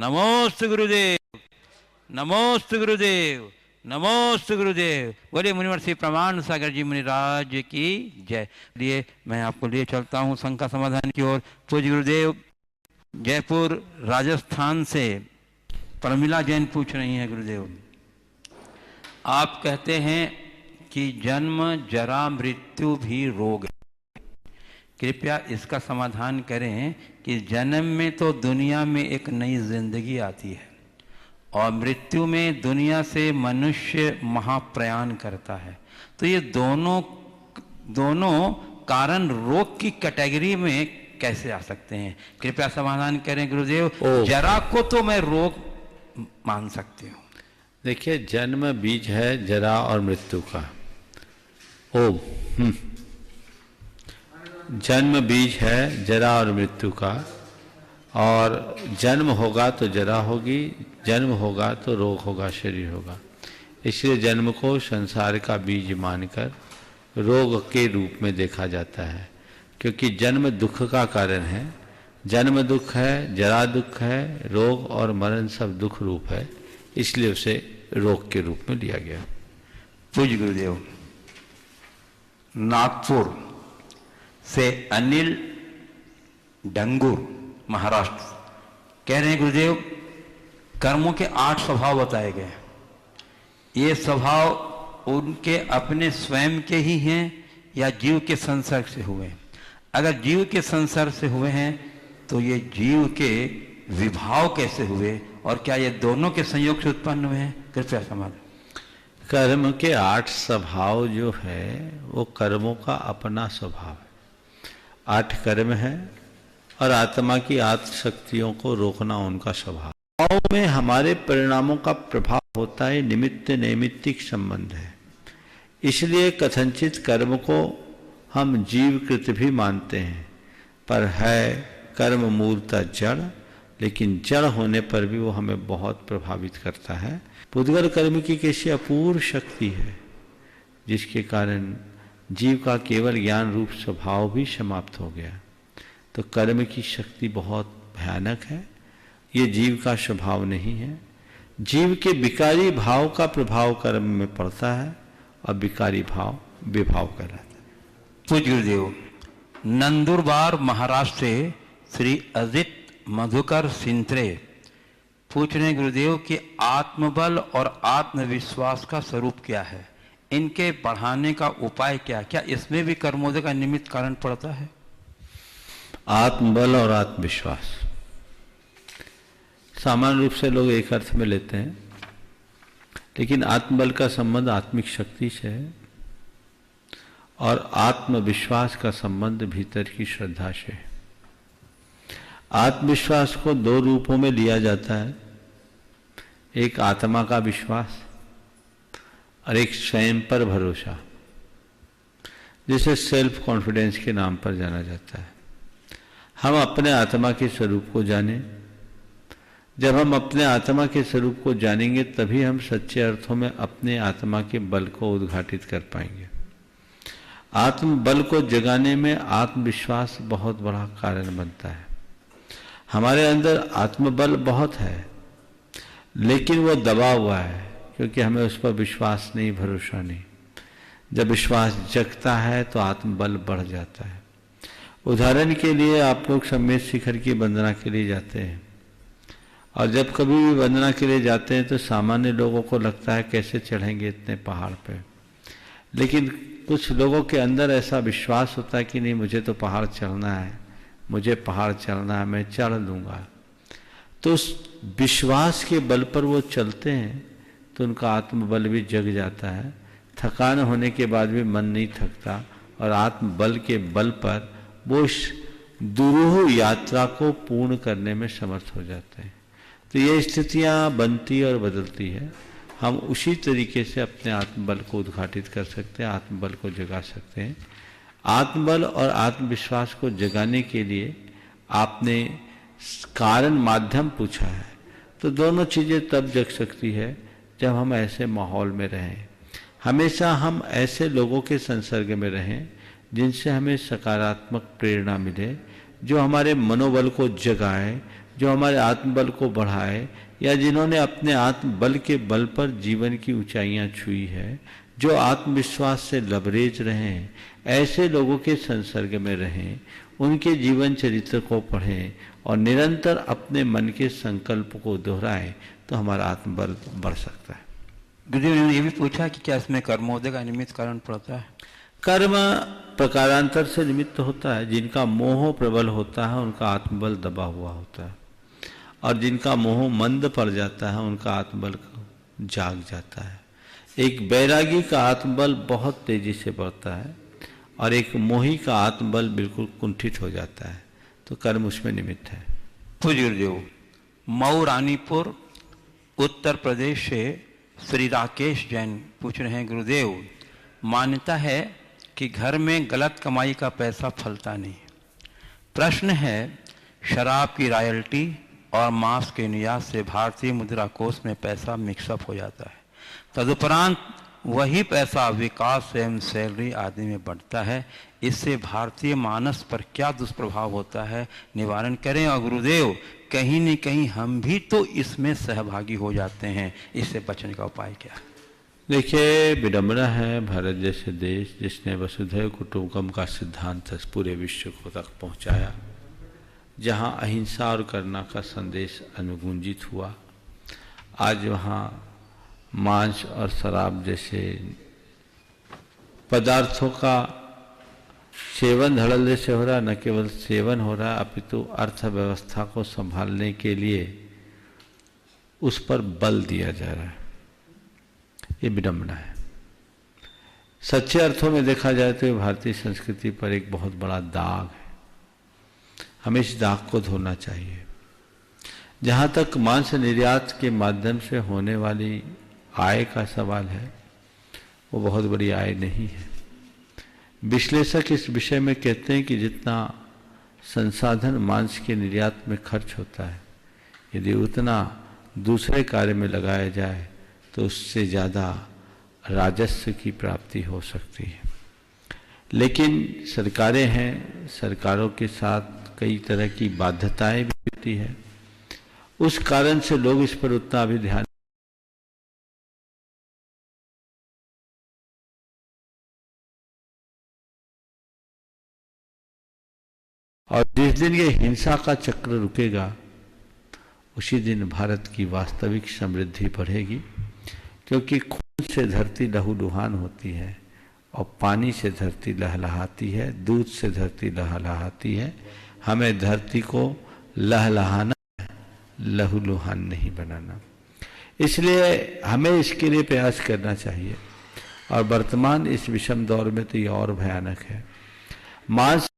नमोस्तु गुरुदेव, नमोस्तु गुरुदेव, नमोस्तु गुरुदेव। बोले मुनिवर श्री प्रमाण सागर जी मुनिराज की जय। लिए मैं आपको लिए चलता हूँ शंका समाधान की ओर। पूज्य गुरुदेव जयपुर राजस्थान से प्रमिला जैन पूछ रही हैं, गुरुदेव आप कहते हैं कि जन्म जरा मृत्यु भी रोग है, कृपया इसका समाधान करें कि जन्म में तो दुनिया में एक नई जिंदगी आती है और मृत्यु में दुनिया से मनुष्य महाप्रयाण करता है, तो ये दोनों कारण रोग की कैटेगरी में कैसे आ सकते हैं? कृपया समाधान करें गुरुदेव। जरा को तो मैं रोग मान सकती हूँ। देखिए, जन्म बीज है जरा और मृत्यु का। ओम जन्म बीज है जरा और मृत्यु का, और जन्म होगा तो जरा होगी, जन्म होगा तो रोग होगा, शरीर होगा। इसलिए जन्म को संसार का बीज मानकर रोग के रूप में देखा जाता है, क्योंकि जन्म दुख का कारण है। जन्म दुख है, जरा दुख है, रोग और मरण सब दुख रूप है, इसलिए उसे रोग के रूप में लिया गया। पूज्य गुरुदेव नागपुर से अनिल डंगूर महाराष्ट्र कह रहे हैं, गुरुदेव कर्मों के 8 स्वभाव बताए गए, ये स्वभाव उनके अपने स्वयं के ही हैं या जीव के संसर्ग से हुए? अगर जीव के संसर्ग से हुए हैं तो ये जीव के विभाव कैसे हुए और क्या ये दोनों के संयोग से उत्पन्न हुए हैं? कृपया समाधान। कर्म के 8 स्वभाव जो है वो कर्मों का अपना स्वभाव है। 8 कर्म है और आत्मा की आत्मशक्तियों को रोकना उनका स्वभाव में हमारे परिणामों का प्रभाव होता है। निमित्त नैमित्तिक संबंध है, इसलिए कथनचित कर्म को हम जीवकृत भी मानते हैं, पर है कर्म मूलतः जड़, लेकिन जड़ होने पर भी वो हमें बहुत प्रभावित करता है। पुद्गल कर्म की कैसी अपूर्व शक्ति है, जिसके कारण जीव का केवल ज्ञान रूप स्वभाव भी समाप्त हो गया। तो कर्म की शक्ति बहुत भयानक है, ये जीव का स्वभाव नहीं है। जीव के विकारी भाव का प्रभाव कर्म में पड़ता है और विकारी भाव विभाव कहलाता है। पूज्य गुरुदेव नंदुरबार महाराष्ट्र से श्री अजित मधुकर सिंत्रे पूछ रहे हैं, गुरुदेव कि आत्मबल और आत्मविश्वास का स्वरूप क्या है, इनके बढ़ाने का उपाय क्या? क्या इसमें भी कर्मोदय का निमित्त कारण पड़ता है? आत्मबल और आत्मविश्वास सामान्य रूप से लोग एक अर्थ में लेते हैं, लेकिन आत्मबल का संबंध आत्मिक शक्ति से है और आत्मविश्वास का संबंध भीतर की श्रद्धा से है। आत्मविश्वास को 2 रूपों में लिया जाता है, एक आत्मा का विश्वास और एक स्वयं पर भरोसा, जिसे सेल्फ कॉन्फिडेंस के नाम पर जाना जाता है। हम अपने आत्मा के स्वरूप को जानें। जब हम अपने आत्मा के स्वरूप को जानेंगे तभी हम सच्चे अर्थों में अपने आत्मा के बल को उद्घाटित कर पाएंगे। आत्मबल को जगाने में आत्मविश्वास बहुत बड़ा कारण बनता है। हमारे अंदर आत्मबल बहुत है, लेकिन वो दबा हुआ है, क्योंकि हमें उस पर विश्वास नहीं, भरोसा नहीं। जब विश्वास जगता है तो आत्मबल बढ़ जाता है। उदाहरण के लिए आप लोग सम्मेद शिखर की वंदना के लिए जाते हैं, और जब कभी भी वंदना के लिए जाते हैं तो सामान्य लोगों को लगता है कैसे चढ़ेंगे इतने पहाड़ पे, लेकिन कुछ लोगों के अंदर ऐसा विश्वास होता है कि नहीं, मुझे तो पहाड़ चढ़ना है, मुझे पहाड़ चढ़ना है, मैं चढ़ लूँगा। तो उस विश्वास के बल पर वो चलते हैं तो उनका आत्मबल भी जग जाता है। थकान होने के बाद भी मन नहीं थकता और आत्मबल के बल पर वो इस दुरूह यात्रा को पूर्ण करने में समर्थ हो जाते हैं। तो ये स्थितियाँ बनती और बदलती है। हम उसी तरीके से अपने आत्मबल को उद्घाटित कर सकते हैं, आत्मबल को जगा सकते हैं। आत्मबल और आत्मविश्वास को जगाने के लिए आपने कारण माध्यम पूछा है, तो दोनों चीज़ें तब जग सकती है जब हम ऐसे माहौल में रहें। हमेशा हम ऐसे लोगों के संसर्ग में रहें जिनसे हमें सकारात्मक प्रेरणा मिले, जो हमारे मनोबल को जगाए, जो हमारे आत्मबल को बढ़ाए, या जिन्होंने अपने आत्मबल के बल पर जीवन की ऊंचाइयां छुई है, जो आत्मविश्वास से लबरेज रहे हैं, ऐसे लोगों के संसर्ग में रहें, उनके जीवन चरित्र को पढ़ें और निरंतर अपने मन के संकल्प को दोहराएं, तो हमारा आत्मबल बढ़ सकता है। गुरुदेव ने ये भी पूछा कि क्या इसमें कर्मोदय का निमित्त कारण पड़ता है? कर्म प्रकारांतर से निमित्त होता है। जिनका मोह प्रबल होता है उनका आत्मबल दबा हुआ होता है, और जिनका मोह मंद पड़ जाता है उनका आत्मबल जाग जाता है। एक बैरागी का आत्मबल बहुत तेजी से बढ़ता है और एक मोही का आत्मबल बिल्कुल कुंठित हो जाता है, तो कर्म उसमें निमित्त है। गुरुदेव, मऊ रानीपुर उत्तर प्रदेश से श्री राकेश जैन पूछ रहे हैं, गुरुदेव मान्यता है कि घर में गलत कमाई का पैसा फलता नहीं। प्रश्न है, शराब की रॉयल्टी और मांस के निर्यात से भारतीय मुद्रा कोष में पैसा मिक्सअप हो जाता है, तदुपरांत वही पैसा विकास एवं सैलरी आदि में बढ़ता है। इससे भारतीय मानस पर क्या दुष्प्रभाव होता है, निवारण करें। और गुरुदेव, कहीं न कहीं हम भी तो इसमें सहभागी हो जाते हैं, इससे बचने का उपाय क्या है? देखिए, विडम्बना है भारत जैसे देश जिसने वसुधैव कुटुंबकम का सिद्धांत पूरे विश्व को तक पहुंचाया, जहां अहिंसा और करुणा का संदेश अनुगूंजित हुआ। आज वहां मांस और शराब जैसे पदार्थों का सेवन धड़ल्ले से हो रहा, न केवल सेवन हो रहा अपितु अर्थव्यवस्था को संभालने के लिए उस पर बल दिया जा रहा है। ये विडंबना है। सच्चे अर्थों में देखा जाए तो ये भारतीय संस्कृति पर एक बहुत बड़ा दाग है। हमें इस दाग को धोना चाहिए। जहाँ तक मांस निर्यात के माध्यम से होने वाली आय का सवाल है, वो बहुत बड़ी आय नहीं है। विश्लेषक इस विषय में कहते हैं कि जितना संसाधन मांस के निर्यात में खर्च होता है, यदि उतना दूसरे कार्य में लगाया जाए तो उससे ज़्यादा राजस्व की प्राप्ति हो सकती है। लेकिन सरकारें हैं, सरकारों के साथ कई तरह की बाध्यताएं भी होती है, उस कारण से लोग इस पर उतना भी ध्यान। और जिस दिन ये हिंसा का चक्र रुकेगा, उसी दिन भारत की वास्तविक समृद्धि बढ़ेगी, क्योंकि खून से धरती लहूलुहान होती है और पानी से धरती लहलहाती है, दूध से धरती लहलहाती है। हमें धरती को लहलहाना, लहूलुहान नहीं बनाना। इसलिए हमें इसके लिए प्रयास करना चाहिए। और वर्तमान इस विषम दौर में तो ये और भयानक है। मांस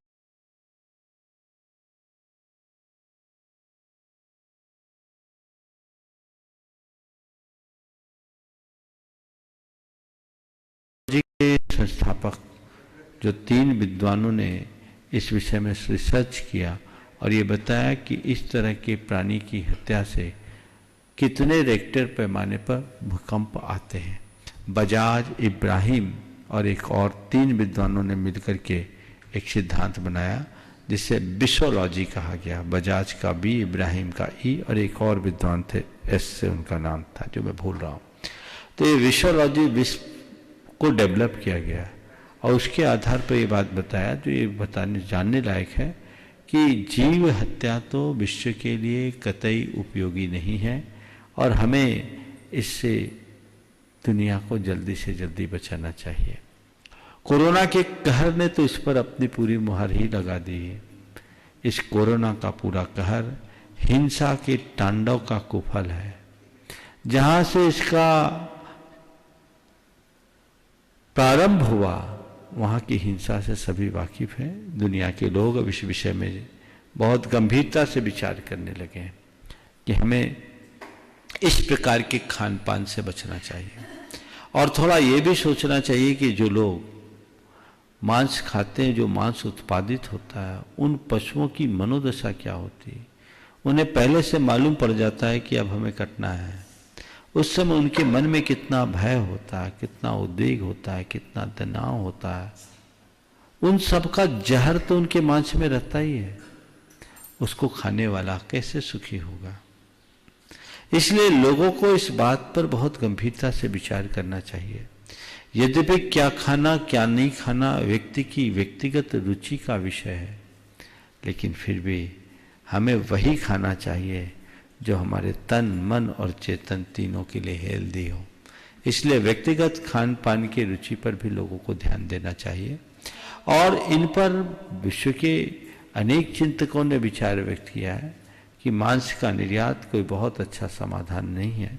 के संस्थापक जो 3 विद्वानों ने इस विषय में रिसर्च किया और ये बताया कि इस तरह के प्राणी की हत्या से कितने रेक्टर पैमाने पर भूकंप आते हैं। बजाज, इब्राहिम और एक और 3 विद्वानों ने मिलकर के एक सिद्धांत बनाया जिसे विश्वोलॉजी कहा गया। बजाज का बी, इब्राहिम का ई और एक और विद्वान थे, एस से उनका नाम था जो मैं भूल रहा हूँ। तो ये विश्वोलॉजी विश्व को डेवलप किया गया और उसके आधार पर ये बात बताया, जो ये बताने जानने लायक है कि जीव हत्या तो विश्व के लिए कतई उपयोगी नहीं है और हमें इससे दुनिया को जल्दी से जल्दी बचाना चाहिए। कोरोना के कहर ने तो इस पर अपनी पूरी मुहर ही लगा दी है। इस कोरोना का पूरा कहर हिंसा के तांडव का कुफल है। जहां से इसका प्रारंभ हुआ, वहाँ की हिंसा से सभी वाकिफ हैं। दुनिया के लोग अब इस विषय में बहुत गंभीरता से विचार करने लगे हैं कि हमें इस प्रकार के खान पान से बचना चाहिए। और थोड़ा ये भी सोचना चाहिए कि जो लोग मांस खाते हैं, जो मांस उत्पादित होता है, उन पशुओं की मनोदशा क्या होती है। उन्हें पहले से मालूम पड़ जाता है कि अब हमें कटना है। उस समय उनके मन में कितना भय होता है, कितना उद्वेग होता है, कितना तनाव होता है। उन सब का जहर तो उनके मांस में रहता ही है। उसको खाने वाला कैसे सुखी होगा। इसलिए लोगों को इस बात पर बहुत गंभीरता से विचार करना चाहिए। यद्यपि क्या खाना क्या नहीं खाना व्यक्ति की व्यक्तिगत रुचि का विषय है, लेकिन फिर भी हमें वही खाना चाहिए जो हमारे तन मन और चेतन तीनों के लिए हेल्दी हो। इसलिए व्यक्तिगत खान पान की रुचि पर भी लोगों को ध्यान देना चाहिए। और इन पर विश्व के अनेक चिंतकों ने विचार व्यक्त किया है कि मांस का निर्यात कोई बहुत अच्छा समाधान नहीं है।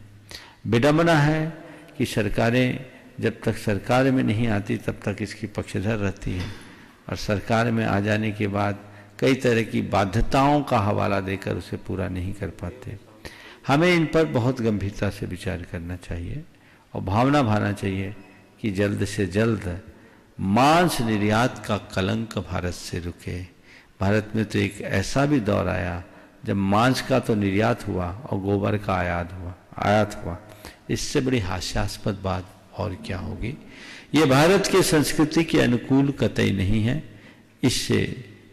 विडंबना है कि सरकारें जब तक सरकार में नहीं आती तब तक इसकी पक्षधर रहती है, और सरकार में आ जाने के बाद कई तरह की बाध्यताओं का हवाला देकर उसे पूरा नहीं कर पाते। हमें इन पर बहुत गंभीरता से विचार करना चाहिए और भावना भाना चाहिए कि जल्द से जल्द मांस निर्यात का कलंक भारत से रुके। भारत में तो एक ऐसा भी दौर आया जब मांस का तो निर्यात हुआ और गोबर का आयात हुआ। इससे बड़ी हास्यास्पद बात और क्या होगी। ये भारत के संस्कृति के अनुकूल कतई नहीं है। इससे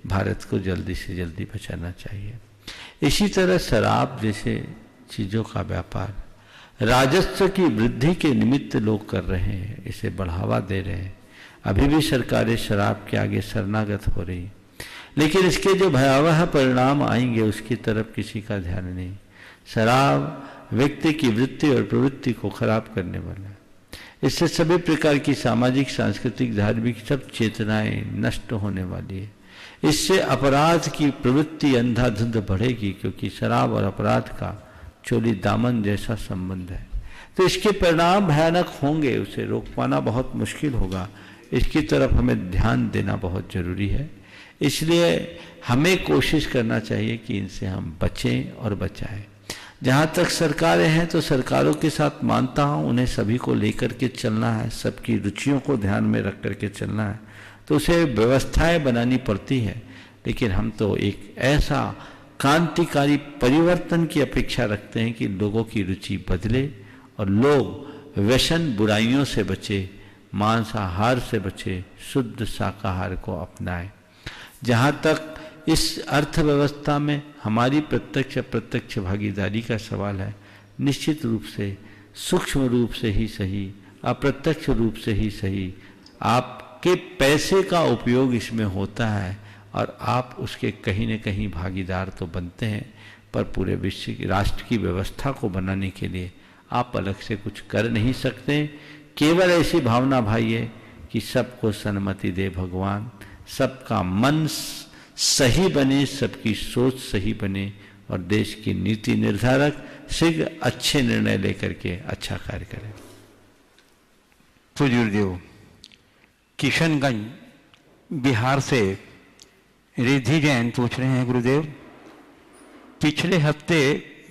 भारत को जल्दी से जल्दी बचाना चाहिए। इसी तरह शराब जैसे चीज़ों का व्यापार राजस्व की वृद्धि के निमित्त लोग कर रहे हैं, इसे बढ़ावा दे रहे हैं। अभी भी सरकारें शराब के आगे शरणागत हो रही, लेकिन इसके जो भयावह परिणाम आएंगे उसकी तरफ किसी का ध्यान नहीं। शराब व्यक्ति की वृत्ति और प्रवृत्ति को खराब करने वाला है। इससे सभी प्रकार की सामाजिक, सांस्कृतिक, धार्मिक सब चेतनाएं नष्ट होने वाली है। इससे अपराध की प्रवृत्ति अंधाधुंध बढ़ेगी, क्योंकि शराब और अपराध का चोली दामन जैसा संबंध है। तो इसके परिणाम भयानक होंगे, उसे रोक पाना बहुत मुश्किल होगा। इसकी तरफ हमें ध्यान देना बहुत जरूरी है। इसलिए हमें कोशिश करना चाहिए कि इनसे हम बचें और बचाएं। जहाँ तक सरकारें हैं तो सरकारों के साथ मानता हूँ, उन्हें सभी को लेकर के चलना है, सबकी रुचियों को ध्यान में रख करके चलना है, तो उसे व्यवस्थाएं बनानी पड़ती है। लेकिन हम तो एक ऐसा क्रांतिकारी परिवर्तन की अपेक्षा रखते हैं कि लोगों की रुचि बदले और लोग व्यसन बुराइयों से बचे, मांसाहार से बचे, शुद्ध शाकाहार को अपनाएं। जहाँ तक इस अर्थव्यवस्था में हमारी प्रत्यक्ष अप्रत्यक्ष भागीदारी का सवाल है, निश्चित रूप से सूक्ष्म रूप से ही सही, अप्रत्यक्ष रूप से ही सही, आपके पैसे का उपयोग इसमें होता है और आप उसके कहीं न कहीं भागीदार तो बनते हैं, पर पूरे विश्व की राष्ट्र की व्यवस्था को बनाने के लिए आप अलग से कुछ कर नहीं सकते। केवल ऐसी भावना भाइये कि सबको सन्मति दे भगवान, सबका मन सही बने, सबकी सोच सही बने और देश की नीति निर्धारक शीघ्र अच्छे निर्णय लेकर के अच्छा कार्य करें। पूज्य गुरुदेव, किशनगंज बिहार से रिद्धि जैन पूछ रहे हैं, गुरुदेव पिछले हफ्ते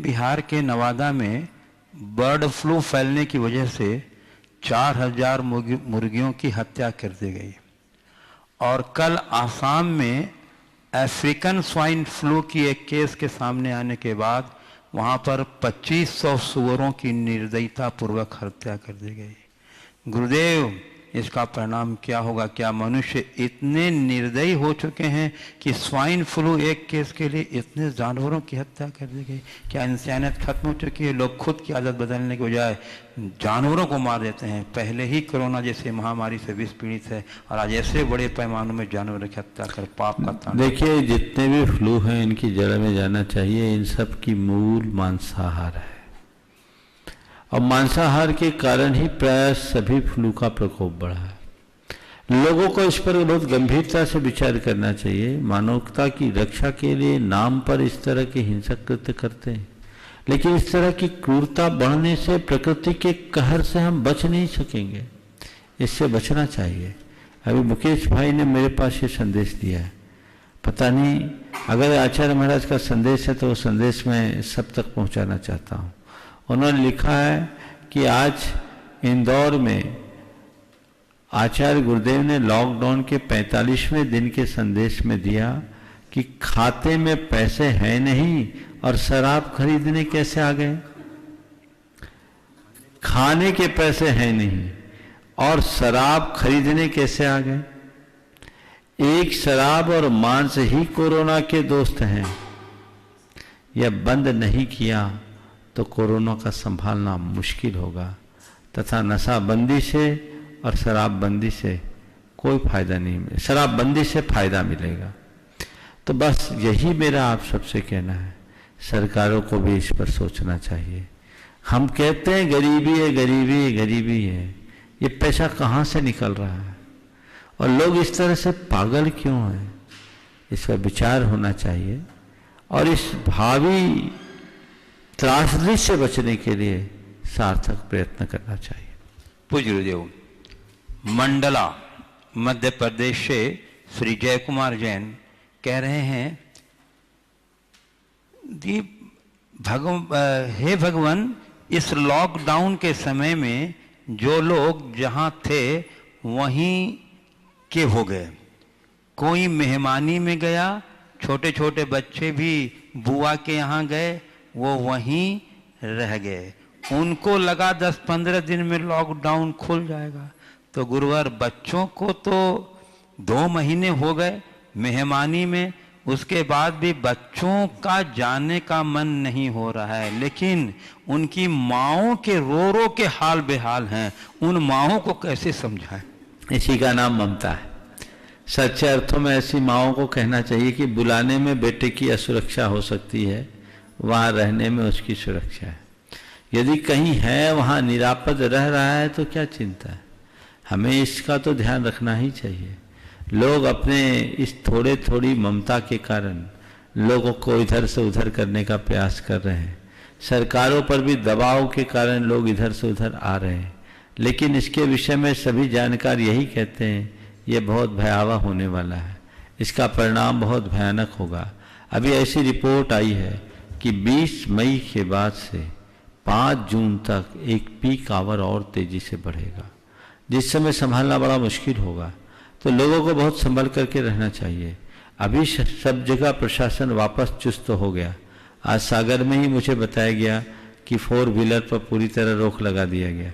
बिहार के नवादा में बर्ड फ्लू फैलने की वजह से 4000 मुर्गियों की हत्या कर दी गई और कल आसाम में अफ्रीकन स्वाइन फ्लू की एक केस के सामने आने के बाद वहां पर 2500 सुअरों की निर्दयतापूर्वक हत्या कर दी गई। गुरुदेव, इसका परिणाम क्या होगा? क्या मनुष्य इतने निर्दयी हो चुके हैं कि स्वाइन फ्लू एक केस के लिए इतने जानवरों की हत्या कर दी गई? क्या इंसानियत खत्म हो चुकी है? लोग खुद की आदत बदलने के बजाय जानवरों को मार देते हैं। पहले ही कोरोना जैसे महामारी से विष पीड़ित है और आज ऐसे बड़े पैमानों में जानवरों की हत्या कर पाप का तांडव। देखिए, जितने भी फ्लू हैं इनकी जड़ में जाना चाहिए। इन सब की मूल मांसाहार है और मांसाहार के कारण ही प्राय सभी फ्लू का प्रकोप बढ़ा है। लोगों को इस पर बहुत गंभीरता से विचार करना चाहिए। मानवता की रक्षा के लिए नाम पर इस तरह के हिंसक कृत्य करते हैं, लेकिन इस तरह की क्रूरता बढ़ने से प्रकृति के कहर से हम बच नहीं सकेंगे। इससे बचना चाहिए। अभी मुकेश भाई ने मेरे पास ये संदेश दिया है, पता नहीं अगर आचार्य महाराज का संदेश है तो वो संदेश मैं सब तक पहुंचाना चाहता हूँ। उन्होंने लिखा है कि आज इंदौर में आचार्य गुरुदेव ने लॉकडाउन के 45वें दिन के संदेश में दिया कि खाते में पैसे हैं नहीं और शराब खरीदने कैसे आ गए। खाने के पैसे हैं नहीं और शराब खरीदने कैसे आ गए। एक शराब और मांस ही कोरोना के दोस्त हैं। या बंद नहीं किया तो कोरोना का संभालना मुश्किल होगा, तथा नशाबंदी से और शराबबंदी से कोई फायदा नहीं मिले, शराबबंदी से फायदा मिलेगा। तो बस यही मेरा आप सबसे कहना है, सरकारों को भी इस पर सोचना चाहिए। हम कहते हैं गरीबी है, गरीबी है, गरीबी है, ये पैसा कहाँ से निकल रहा है और लोग इस तरह से पागल क्यों हैं, इस पर विचार होना चाहिए और इस भावी त्रासदी से बचने के लिए सार्थक प्रयत्न करना चाहिए। पूज्य गुरुदेव, मंडला मध्य प्रदेश से श्री जय कुमार जैन कह रहे हैं कि हे भगवान, इस लॉकडाउन के समय में जो लोग जहाँ थे वहीं के हो गए, कोई मेहमानी में गया, छोटे छोटे बच्चे भी बुआ के यहाँ गए, वो वहीं रह गए, उनको लगा 10-15 दिन में लॉकडाउन खुल जाएगा। तो गुरुवार बच्चों को तो 2 महीने हो गए मेहमानी में, उसके बाद भी बच्चों का जाने का मन नहीं हो रहा है, लेकिन उनकी माँओं के रो रो के हाल बेहाल हैं, उन माँओं को कैसे समझाएं? इसी का नाम ममता है। सच्चे अर्थों में ऐसी माँओं को कहना चाहिए कि बुलाने में बेटे की असुरक्षा हो सकती है, वहाँ रहने में उसकी सुरक्षा है। यदि कहीं है वहाँ निरापद रह रहा है तो क्या चिंता है, हमें इसका तो ध्यान रखना ही चाहिए। लोग अपने इस थोड़ी ममता के कारण लोगों को इधर से उधर करने का प्रयास कर रहे हैं, सरकारों पर भी दबाव के कारण लोग इधर से उधर आ रहे हैं, लेकिन इसके विषय में सभी जानकार यही कहते हैं ये बहुत भयावह होने वाला है, इसका परिणाम बहुत भयानक होगा। अभी ऐसी रिपोर्ट आई है कि 20 मई के बाद से 5 जून तक एक पीक आवर और तेजी से बढ़ेगा, जिस समय संभालना बड़ा मुश्किल होगा। तो लोगों को बहुत संभल करके रहना चाहिए। अभी सब जगह प्रशासन वापस चुस्त हो गया। आज सागर में ही मुझे बताया गया कि 4 व्हीलर पर पूरी तरह रोक लगा दिया गया।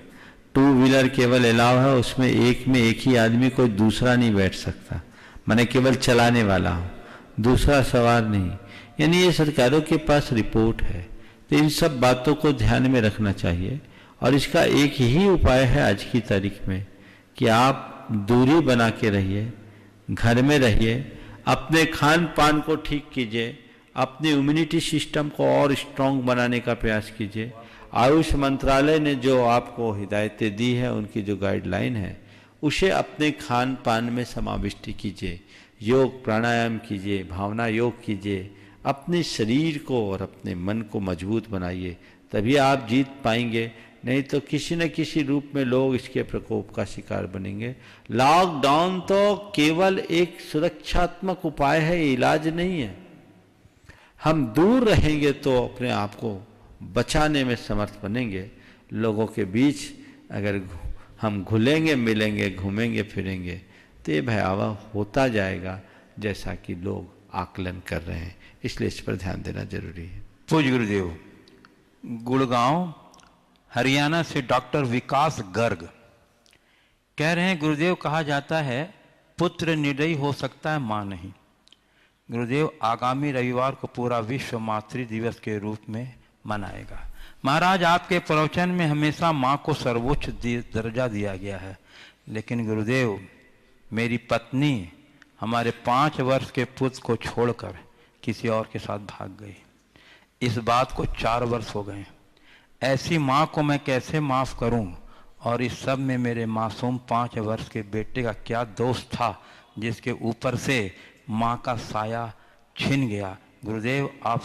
2 व्हीलर केवल अलाउ है, उसमें एक ही आदमी कोई दूसरा नहीं बैठ सकता, माने केवल चलाने वाला हो, दूसरा सवार नहीं। यानी ये सरकारों के पास रिपोर्ट है। तो इन सब बातों को ध्यान में रखना चाहिए और इसका एक ही उपाय है आज की तारीख में कि आप दूरी बना के रहिए, घर में रहिए, अपने खान पान को ठीक कीजिए, अपनी इम्यूनिटी सिस्टम को और स्ट्रांग बनाने का प्रयास कीजिए। आयुष मंत्रालय ने जो आपको हिदायतें दी है, उनकी जो गाइडलाइन है, उसे अपने खान पान में समाविष्ट कीजिए। योग प्राणायाम कीजिए, भावना योग कीजिए, अपने शरीर को और अपने मन को मजबूत बनाइए, तभी आप जीत पाएंगे। नहीं तो किसी न किसी रूप में लोग इसके प्रकोप का शिकार बनेंगे। लॉकडाउन तो केवल एक सुरक्षात्मक उपाय है, इलाज नहीं है। हम दूर रहेंगे तो अपने आप को बचाने में समर्थ बनेंगे। लोगों के बीच अगर हम घुलेंगे, मिलेंगे, घूमेंगे, फिरेंगे तो ये भयावह होता जाएगा, जैसा कि लोग आकलन कर रहे हैं। इसलिए इस पर ध्यान देना जरूरी है। पूज्य गुरुदेव, गुड़गांव हरियाणा से डॉक्टर विकास गर्ग कह रहे हैं, गुरुदेव कहा जाता है पुत्र निर्दयी हो सकता है, मां नहीं। गुरुदेव, आगामी रविवार को पूरा विश्व मातृ दिवस के रूप में मनाएगा। महाराज, आपके प्रवचन में हमेशा मां को सर्वोच्च दर्जा दिया गया है, लेकिन गुरुदेव मेरी पत्नी हमारे 5 वर्ष के पुत्र को छोड़कर किसी और के साथ भाग गई। इस बात को 4 वर्ष हो गए। ऐसी माँ को मैं कैसे माफ़ करूं? और इस सब में मेरे मासूम 5 वर्ष के बेटे का क्या दोष था जिसके ऊपर से माँ का साया छिन गया? गुरुदेव, आप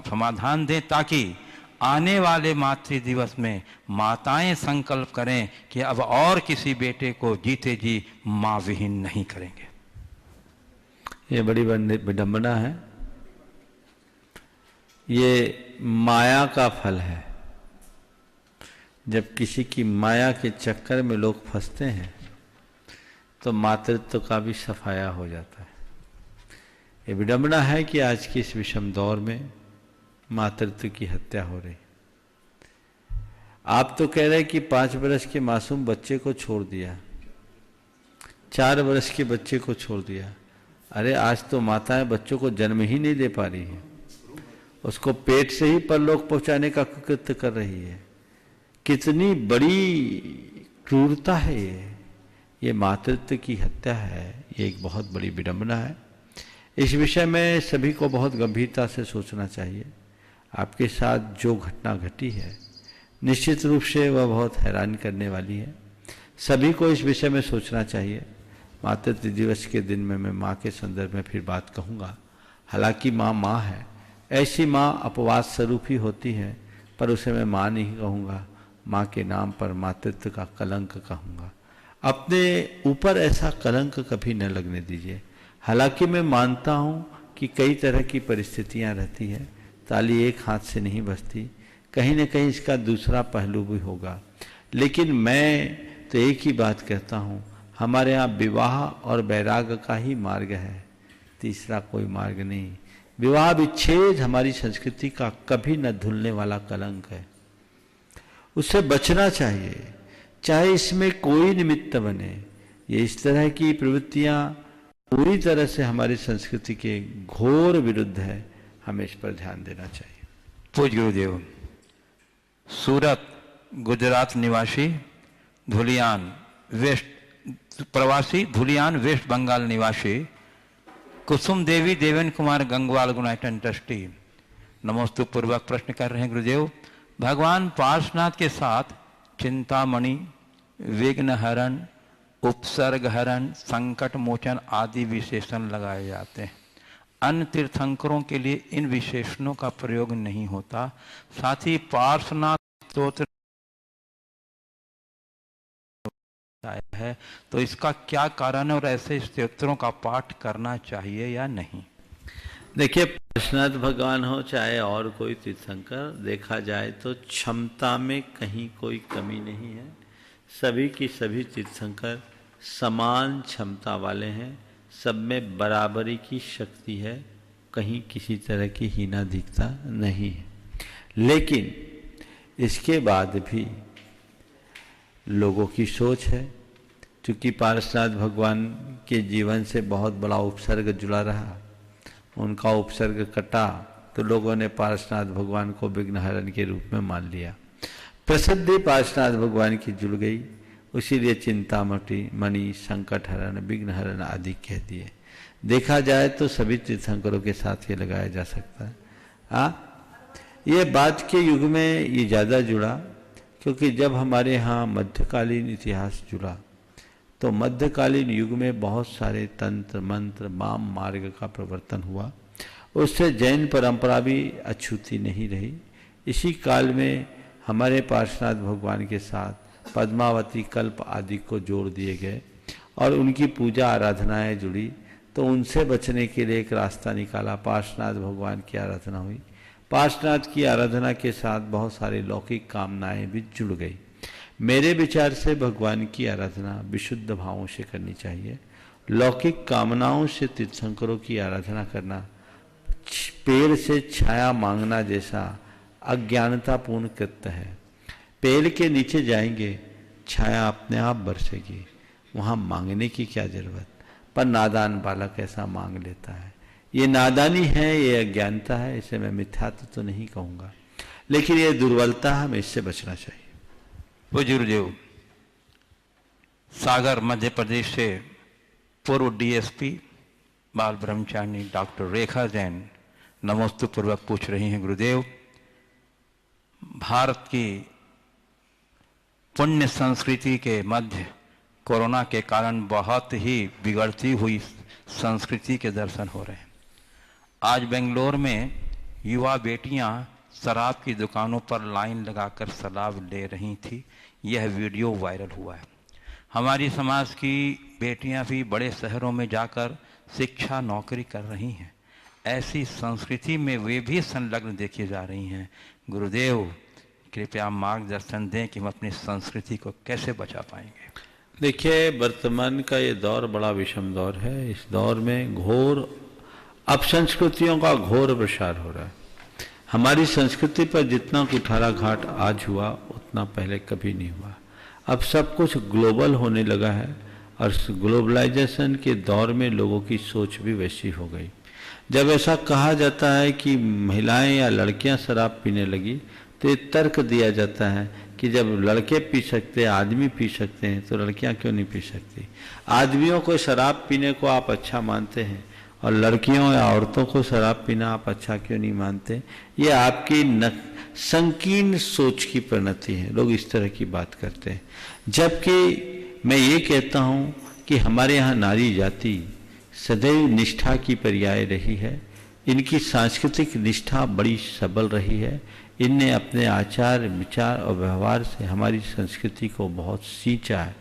समाधान दें ताकि आने वाले मातृ दिवस में माताएं संकल्प करें कि अब और किसी बेटे को जीते जी माँ विहीन नहीं करेंगे। ये बड़ी विडंबना है। ये माया का फल है। जब किसी की माया के चक्कर में लोग फंसते हैं तो मातृत्व का भी सफाया हो जाता है। ये विडंबना है कि आज की इस विषम दौर में मातृत्व की हत्या हो रही। आप तो कह रहे हैं कि 5 वर्ष के मासूम बच्चे को छोड़ दिया, 4 वर्ष के बच्चे को छोड़ दिया। अरे आज तो माताएं बच्चों को जन्म ही नहीं दे पा रही हैं। उसको पेट से ही परलोक पहुंचाने का कृत्य कर रही है। कितनी बड़ी क्रूरता है ये मातृत्व की हत्या है, ये एक बहुत बड़ी विडंबना है। इस विषय में सभी को बहुत गंभीरता से सोचना चाहिए। आपके साथ जो घटना घटी है निश्चित रूप से वह बहुत हैरान करने वाली है। सभी को इस विषय में सोचना चाहिए। मातृत्व दिवस के दिन में मैं माँ के संदर्भ में फिर बात कहूँगा। हालांकि माँ माँ है, ऐसी माँ अपवाद स्वरूप ही होती है, पर उसे मैं माँ नहीं कहूँगा, माँ के नाम पर मातृत्व का कलंक कहूँगा। अपने ऊपर ऐसा कलंक कभी न लगने दीजिए। हालांकि मैं मानता हूँ कि कई तरह की परिस्थितियाँ रहती है, ताली एक हाथ से नहीं बजती, कहीं न कहीं इसका दूसरा पहलू भी होगा। लेकिन मैं तो एक ही बात कहता हूँ, हमारे यहाँ विवाह और वैराग्य का ही मार्ग है, तीसरा कोई मार्ग नहीं। विवाह विच्छेद हमारी संस्कृति का कभी न धुलने वाला कलंक है, उससे बचना चाहिए, चाहे इसमें कोई निमित्त बने। ये इस तरह की प्रवृत्तियाँ पूरी तरह से हमारी संस्कृति के घोर विरुद्ध है, हमें इस पर ध्यान देना चाहिए। पूज्य गुरुदेव, सूरत गुजरात निवासी धुलियान वेस्ट बंगाल निवासी कुसुम देवी देवेन कुमार गंगवाल गुनाइटन ट्रस्टी नमोस्तु पूर्वक प्रश्न कर रहे हैं। गुरुदेव, भगवान पार्श्वनाथ के साथ चिंतामणि, विघ्नहरण, उपसर्गहरण, संकट मोचन आदि विशेषण लगाए जाते हैं। अन्य तीर्थंकरों के लिए इन विशेषणों का प्रयोग नहीं होता। साथ ही पार्श्वनाथ स्तोत्र है, तो इसका क्या कारण है और ऐसे स्तोत्रों का पाठ करना चाहिए या नहीं? देखिए, पार्श्वनाथ भगवान हो चाहे और कोई तीर्थंकर, देखा जाए तो क्षमता में कहीं कोई कमी नहीं है। सभी की सभी तीर्थंकर समान क्षमता वाले हैं, सब में बराबरी की शक्ति है, कहीं किसी तरह की हीनाधिकता नहीं है। लेकिन इसके बाद भी लोगों की सोच है, क्योंकि पार्श्वनाथ भगवान के जीवन से बहुत बड़ा उपसर्ग जुड़ा रहा, उनका उपसर्ग कटा तो लोगों ने पार्श्वनाथ भगवान को विघ्नहरण के रूप में मान लिया। प्रसिद्धि पार्श्वनाथ भगवान की जुड़ गई, इसीलिए चिंतामणि, संकटहरण, विघ्नहरण आदि कह दिए। देखा जाए तो सभी तीर्थंकरों के साथ ये लगाया जा सकता है। ये बाद के युग में ये ज़्यादा जुड़ा, क्योंकि जब हमारे यहाँ मध्यकालीन इतिहास जुड़ा तो मध्यकालीन युग में बहुत सारे तंत्र मंत्र वाम मार्ग का प्रवर्तन हुआ, उससे जैन परंपरा भी अछूती नहीं रही। इसी काल में हमारे पार्श्वनाथ भगवान के साथ पद्मावती, कल्प आदि को जोड़ दिए गए और उनकी पूजा आराधनाएं जुड़ी, तो उनसे बचने के लिए एक रास्ता निकाला, पार्श्वनाथ भगवान की आराधना हुई। पार्श्वनाथ की आराधना के साथ बहुत सारी लौकिक कामनाएं भी जुड़ गई। मेरे विचार से भगवान की आराधना विशुद्ध भावों से करनी चाहिए। लौकिक कामनाओं से तीर्थंकरों की आराधना करना पेड़ से छाया मांगना जैसा अज्ञानतापूर्ण कृत्य है। पेड़ के नीचे जाएंगे, छाया अपने आप बरसेगी, वहाँ मांगने की क्या जरूरत। पर नादान बालक ऐसा मांग लेता है, ये नादानी है, ये अज्ञानता है। इसे मैं मिथ्यात्व तो नहीं कहूँगा, लेकिन ये दुर्बलता है, हमें इससे बचना चाहिए। पूज्य गुरुदेव, सागर मध्य प्रदेश से पूर्व डीएसपी बाल ब्रह्मचारिणी डॉक्टर रेखा जैन नमोस्तु पूर्वक पूछ रही हैं। गुरुदेव, भारत की पुण्य संस्कृति के मध्य कोरोना के कारण बहुत ही बिगड़ती हुई संस्कृति के दर्शन हो रहे हैं। आज बेंगलोर में युवा बेटियां शराब की दुकानों पर लाइन लगाकर शराब ले रही थी, यह वीडियो वायरल हुआ है। हमारी समाज की बेटियां भी बड़े शहरों में जाकर शिक्षा नौकरी कर रही हैं, ऐसी संस्कृति में वे भी संलग्न देखी जा रही हैं। गुरुदेव, कृपया मार्गदर्शन दें कि हम अपनी संस्कृति को कैसे बचा पाएंगे। देखिए, वर्तमान का ये दौर बड़ा विषम दौर है। इस दौर में घोर अपसंस्कृतियों का घोर प्रसार हो रहा है। हमारी संस्कृति पर जितना कुठाराघात आज हुआ उतना पहले कभी नहीं हुआ। अब सब कुछ ग्लोबल होने लगा है और ग्लोबलाइजेशन के दौर में लोगों की सोच भी वैसी हो गई। जब ऐसा कहा जाता है कि महिलाएं या लड़कियां शराब पीने लगी, तो ये तर्क दिया जाता है कि जब लड़के पी सकते हैं, आदमी पी सकते हैं, तो लड़कियां क्यों नहीं पी सकती। आदमियों को शराब पीने को आप अच्छा मानते हैं और लड़कियों या औरतों को शराब पीना आप अच्छा क्यों नहीं मानते। ये आपकी संकीर्ण सोच की परिणति है। लोग इस तरह की बात करते हैं, जबकि मैं ये कहता हूँ कि हमारे यहाँ नारी जाति सदैव निष्ठा की पर्याय रही है। इनकी सांस्कृतिक निष्ठा बड़ी सबल रही है। इनने अपने आचार विचार और व्यवहार से हमारी संस्कृति को बहुत सींचा है।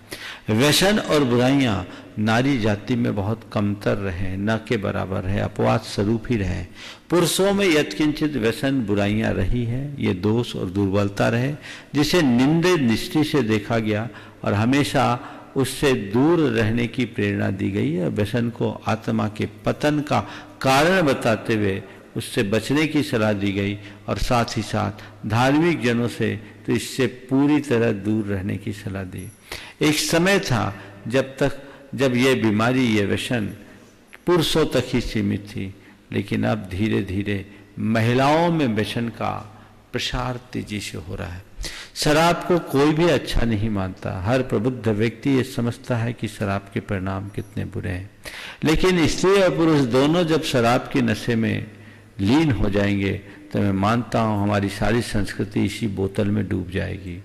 व्यसन और बुराइयां नारी जाति में बहुत कमतर रहे, न के बराबर है, अपवाद स्वरूप ही रहे। पुरुषों में यत्किंचित व्यसन बुराइयां रही है, ये दोष और दुर्बलता रहे, जिसे निंदे दृष्टि से देखा गया और हमेशा उससे दूर रहने की प्रेरणा दी गई है। व्यसन को आत्मा के पतन का कारण बताते हुए उससे बचने की सलाह दी गई और साथ ही साथ धार्मिक जनों से तो इससे पूरी तरह दूर रहने की सलाह दी। एक समय था जब ये बीमारी, ये व्यसन पुरुषों तक ही सीमित थी, लेकिन अब धीरे धीरे महिलाओं में व्यसन का प्रसार तेजी से हो रहा है। शराब को कोई भी अच्छा नहीं मानता। हर प्रबुद्ध व्यक्ति ये समझता है कि शराब के परिणाम कितने बुरे हैं, लेकिन स्त्री और पुरुष दोनों जब शराब के नशे में लीन हो जाएंगे तो मैं मानता हूं हमारी सारी संस्कृति इसी बोतल में डूब जाएगी।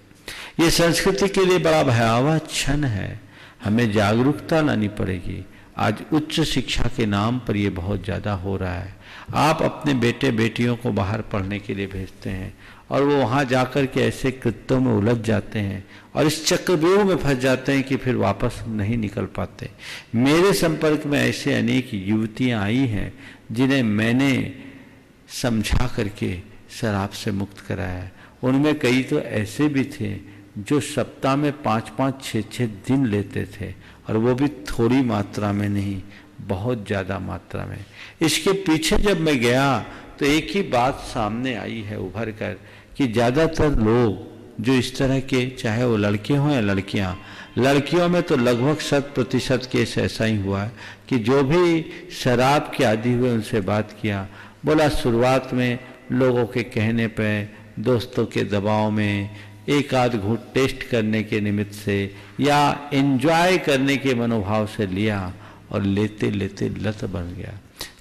ये संस्कृति के लिए बड़ा भयावह क्षण है। हमें जागरूकता लानी पड़ेगी। आज उच्च शिक्षा के नाम पर यह बहुत ज़्यादा हो रहा है। आप अपने बेटे बेटियों को बाहर पढ़ने के लिए भेजते हैं और वो वहाँ जाकर के ऐसे कृत्यों में उलझ जाते हैं और इस चक्रव्यूह में फंस जाते हैं कि फिर वापस नहीं निकल पाते। मेरे संपर्क में ऐसे अनेक युवतियाँ आई हैं जिन्हें मैंने समझा करके शराब से मुक्त कराया। उनमें कई तो ऐसे भी थे जो सप्ताह में 5-5, 6-6 दिन लेते थे, और वो भी थोड़ी मात्रा में नहीं, बहुत ज़्यादा मात्रा में। इसके पीछे जब मैं गया तो एक ही बात सामने आई है उभर कर कि ज़्यादातर लोग जो इस तरह के, चाहे वो लड़के हों या लड़कियां, लड़कियों में तो लगभग 100% केस ऐसा ही हुआ है कि जो भी शराब के आदी हुए उनसे बात किया, बोला शुरुआत में लोगों के कहने पे, दोस्तों के दबाव में, एक आध घूंट टेस्ट करने के निमित्त से या एंजॉय करने के मनोभाव से लिया और लेते लेते लत बन गया।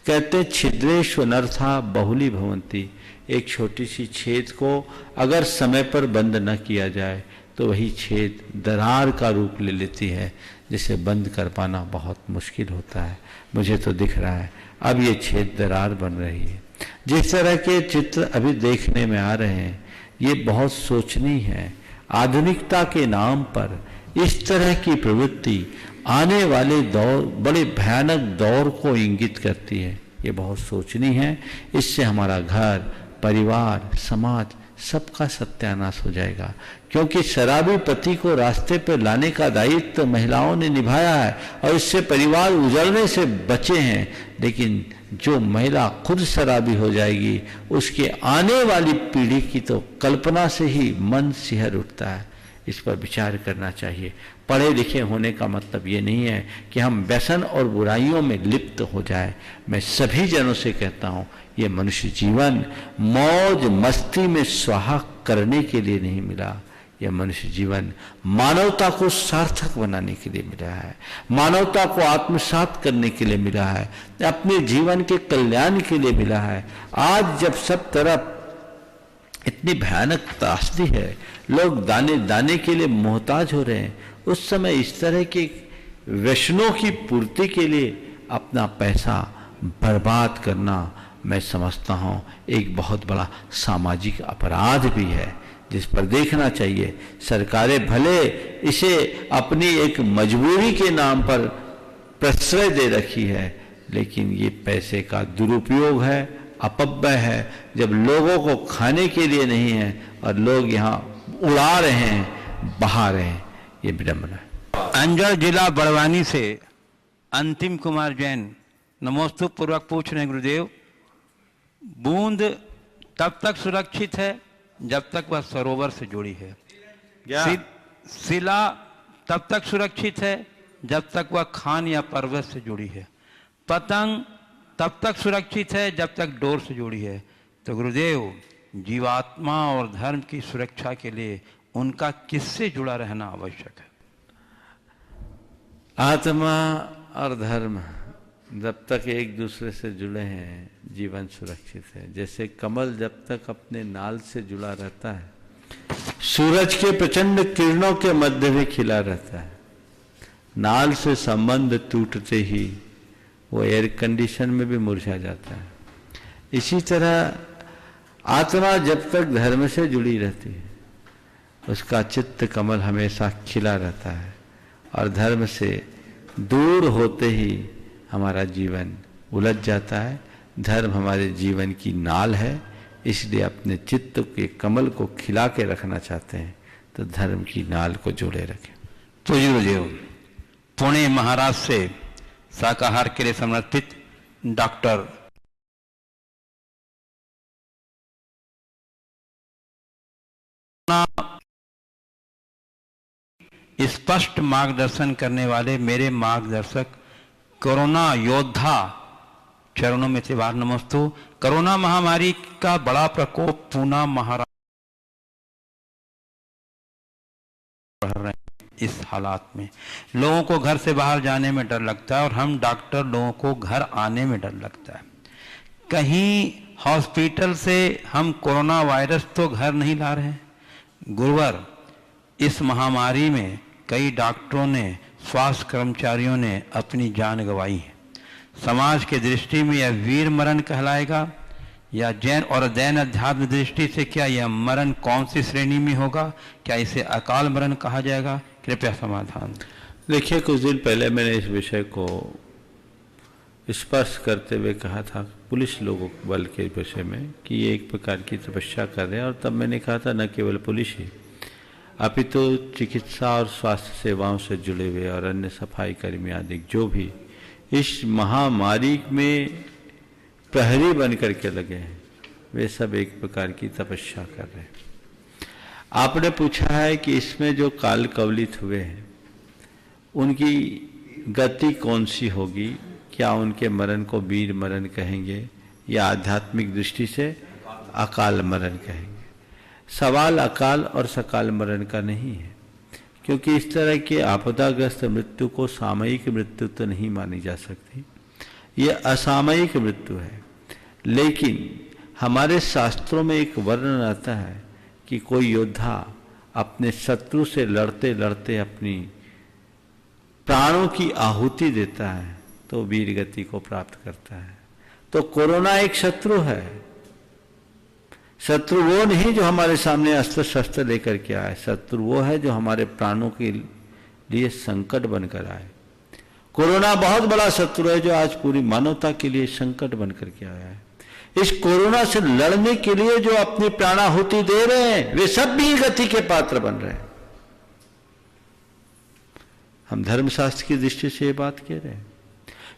कहते छिद्रेषु अनर्था बहुली भवंती। एक छोटी सी छेद को अगर समय पर बंद न किया जाए तो वही छेद दरार का रूप ले लेती है, जिसे बंद कर पाना बहुत मुश्किल होता है। मुझे तो दिख रहा है अब ये छेद दरार बन रही है। जिस तरह के चित्र अभी देखने में आ रहे हैं ये बहुत सोचनीय है। आधुनिकता के नाम पर इस तरह की प्रवृत्ति आने वाले दौर, बड़े भयानक दौर को इंगित करती है। ये बहुत सोचनीय है। इससे हमारा घर, परिवार, समाज सबका सत्यानाश हो जाएगा, क्योंकि शराबी पति को रास्ते पर लाने का दायित्व महिलाओं ने निभाया है और इससे परिवार उजड़ने से बचे हैं। लेकिन जो महिला खुद शराबी हो जाएगी उसके आने वाली पीढ़ी की तो कल्पना से ही मन सिहर उठता है। इस पर विचार करना चाहिए। पढ़े लिखे होने का मतलब ये नहीं है कि हम व्यसन और बुराइयों में लिप्त हो जाए। मैं सभी जनों से कहता हूँ ये मनुष्य जीवन मौज मस्ती में स्वाहा करने के लिए नहीं मिला। यह मनुष्य जीवन मानवता को सार्थक बनाने के लिए मिला है, मानवता को आत्मसात करने के लिए मिला है, अपने जीवन के कल्याण के लिए मिला है। आज जब सब तरफ इतनी भयानक त्रासदी है, लोग दाने दाने के लिए मोहताज हो रहे हैं, उस समय इस तरह के व्यसनों की पूर्ति के लिए अपना पैसा बर्बाद करना मैं समझता हूँ एक बहुत बड़ा सामाजिक अपराध भी है, जिस पर देखना चाहिए। सरकारें भले इसे अपनी एक मजबूरी के नाम पर प्रश्रय दे रखी है, लेकिन ये पैसे का दुरुपयोग है, अपव्यय है। जब लोगों को खाने के लिए नहीं है और लोग यहाँ उड़ा रहे हैं, बहा रहे हैं, ये विडंबना है। अंजड़ जिला बड़वानी से अंतिम कुमार जैन नमोस्तु पूर्वक पूछ रहे हैं गुरुदेव, बूंद तब तक सुरक्षित है जब तक वह सरोवर से जुड़ी है, शिला तब तक सुरक्षित है जब तक वह खान या पर्वत से जुड़ी है, पतंग तब तक सुरक्षित है जब तक डोर से जुड़ी है। तो गुरुदेव, जीवात्मा और धर्म की सुरक्षा के लिए उनका किससे जुड़ा रहना आवश्यक है? आत्मा और धर्म जब तक एक दूसरे से जुड़े हैं, जीवन सुरक्षित है। जैसे कमल जब तक अपने नाल से जुड़ा रहता है, सूरज के प्रचंड किरणों के मध्य भी खिला रहता है, नाल से संबंध टूटते ही वो एयर कंडीशन में भी मुरझा जाता है। इसी तरह आत्मा जब तक धर्म से जुड़ी रहती है, उसका चित्त कमल हमेशा खिला रहता है, और धर्म से दूर होते ही हमारा जीवन उलझ जाता है। धर्म हमारे जीवन की नाल है, इसलिए अपने चित्त के कमल को खिला के रखना चाहते हैं तो धर्म की नाल को जोड़े रखें। तो गुरुदेव, पुणे महाराष्ट्र से शाकाहार के लिए समर्पित डॉक्टर स्पष्ट मार्गदर्शन करने वाले मेरे मार्गदर्शक कोरोना योद्धा चरणों में से बार नमस्तु। कोरोना महामारी का बड़ा प्रकोप पूना महाराष्ट्र बढ़ रहे हैं। इस हालात में लोगों को घर से बाहर जाने में डर लगता है, और हम डॉक्टर लोगों को घर आने में डर लगता है। कहीं हॉस्पिटल से हम कोरोना वायरस तो घर नहीं ला रहे हैं। गुरुवर, इस महामारी में कई डॉक्टरों ने, स्वास्थ्य कर्मचारियों ने अपनी जान गंवाई है। समाज के दृष्टि में यह वीर मरण कहलाएगा, या जैन और जैन अध्यात्म दृष्टि से क्या यह मरण कौन सी श्रेणी में होगा? क्या इसे अकाल मरण कहा जाएगा? कृपया समाधान। देखिए, कुछ दिन पहले मैंने इस विषय को स्पर्श करते हुए कहा था पुलिस लोगों बल के विषय में कि ये एक प्रकार की तपस्या कर रहे हैं, और तब मैंने कहा था न केवल पुलिस ही अपितु चिकित्सा और स्वास्थ्य सेवाओं से जुड़े हुए और अन्य सफाई कर्मी आदि जो भी इस महामारी में प्रहरी बन करके लगे हैं, वे सब एक प्रकार की तपस्या कर रहे हैं। आपने पूछा है कि इसमें जो काल कवलित हुए हैं उनकी गति कौन सी होगी? क्या उनके मरण को वीर मरण कहेंगे या आध्यात्मिक दृष्टि से अकाल मरण कहेंगे? सवाल अकाल और सकाल मरण का नहीं है, क्योंकि इस तरह के आपदाग्रस्त मृत्यु को सामयिक मृत्यु तो नहीं मानी जा सकती, ये असामयिक मृत्यु है। लेकिन हमारे शास्त्रों में एक वर्णन आता है कि कोई योद्धा अपने शत्रु से लड़ते लड़ते अपनी प्राणों की आहुति देता है तो वीर गति को प्राप्त करता है। तो कोरोना एक शत्रु है। शत्रु वो नहीं जो हमारे सामने अस्त्र शस्त्र लेकर के आए, शत्रु वो है जो हमारे प्राणों के लिए संकट बनकर आए। कोरोना बहुत बड़ा शत्रु है जो आज पूरी मानवता के लिए संकट बनकर के आया है। इस कोरोना से लड़ने के लिए जो अपनी प्राणाहुति दे रहे हैं वे सब वीर गति के पात्र बन रहे हैं। हम धर्मशास्त्र की दृष्टि से ये बात कह रहे हैं,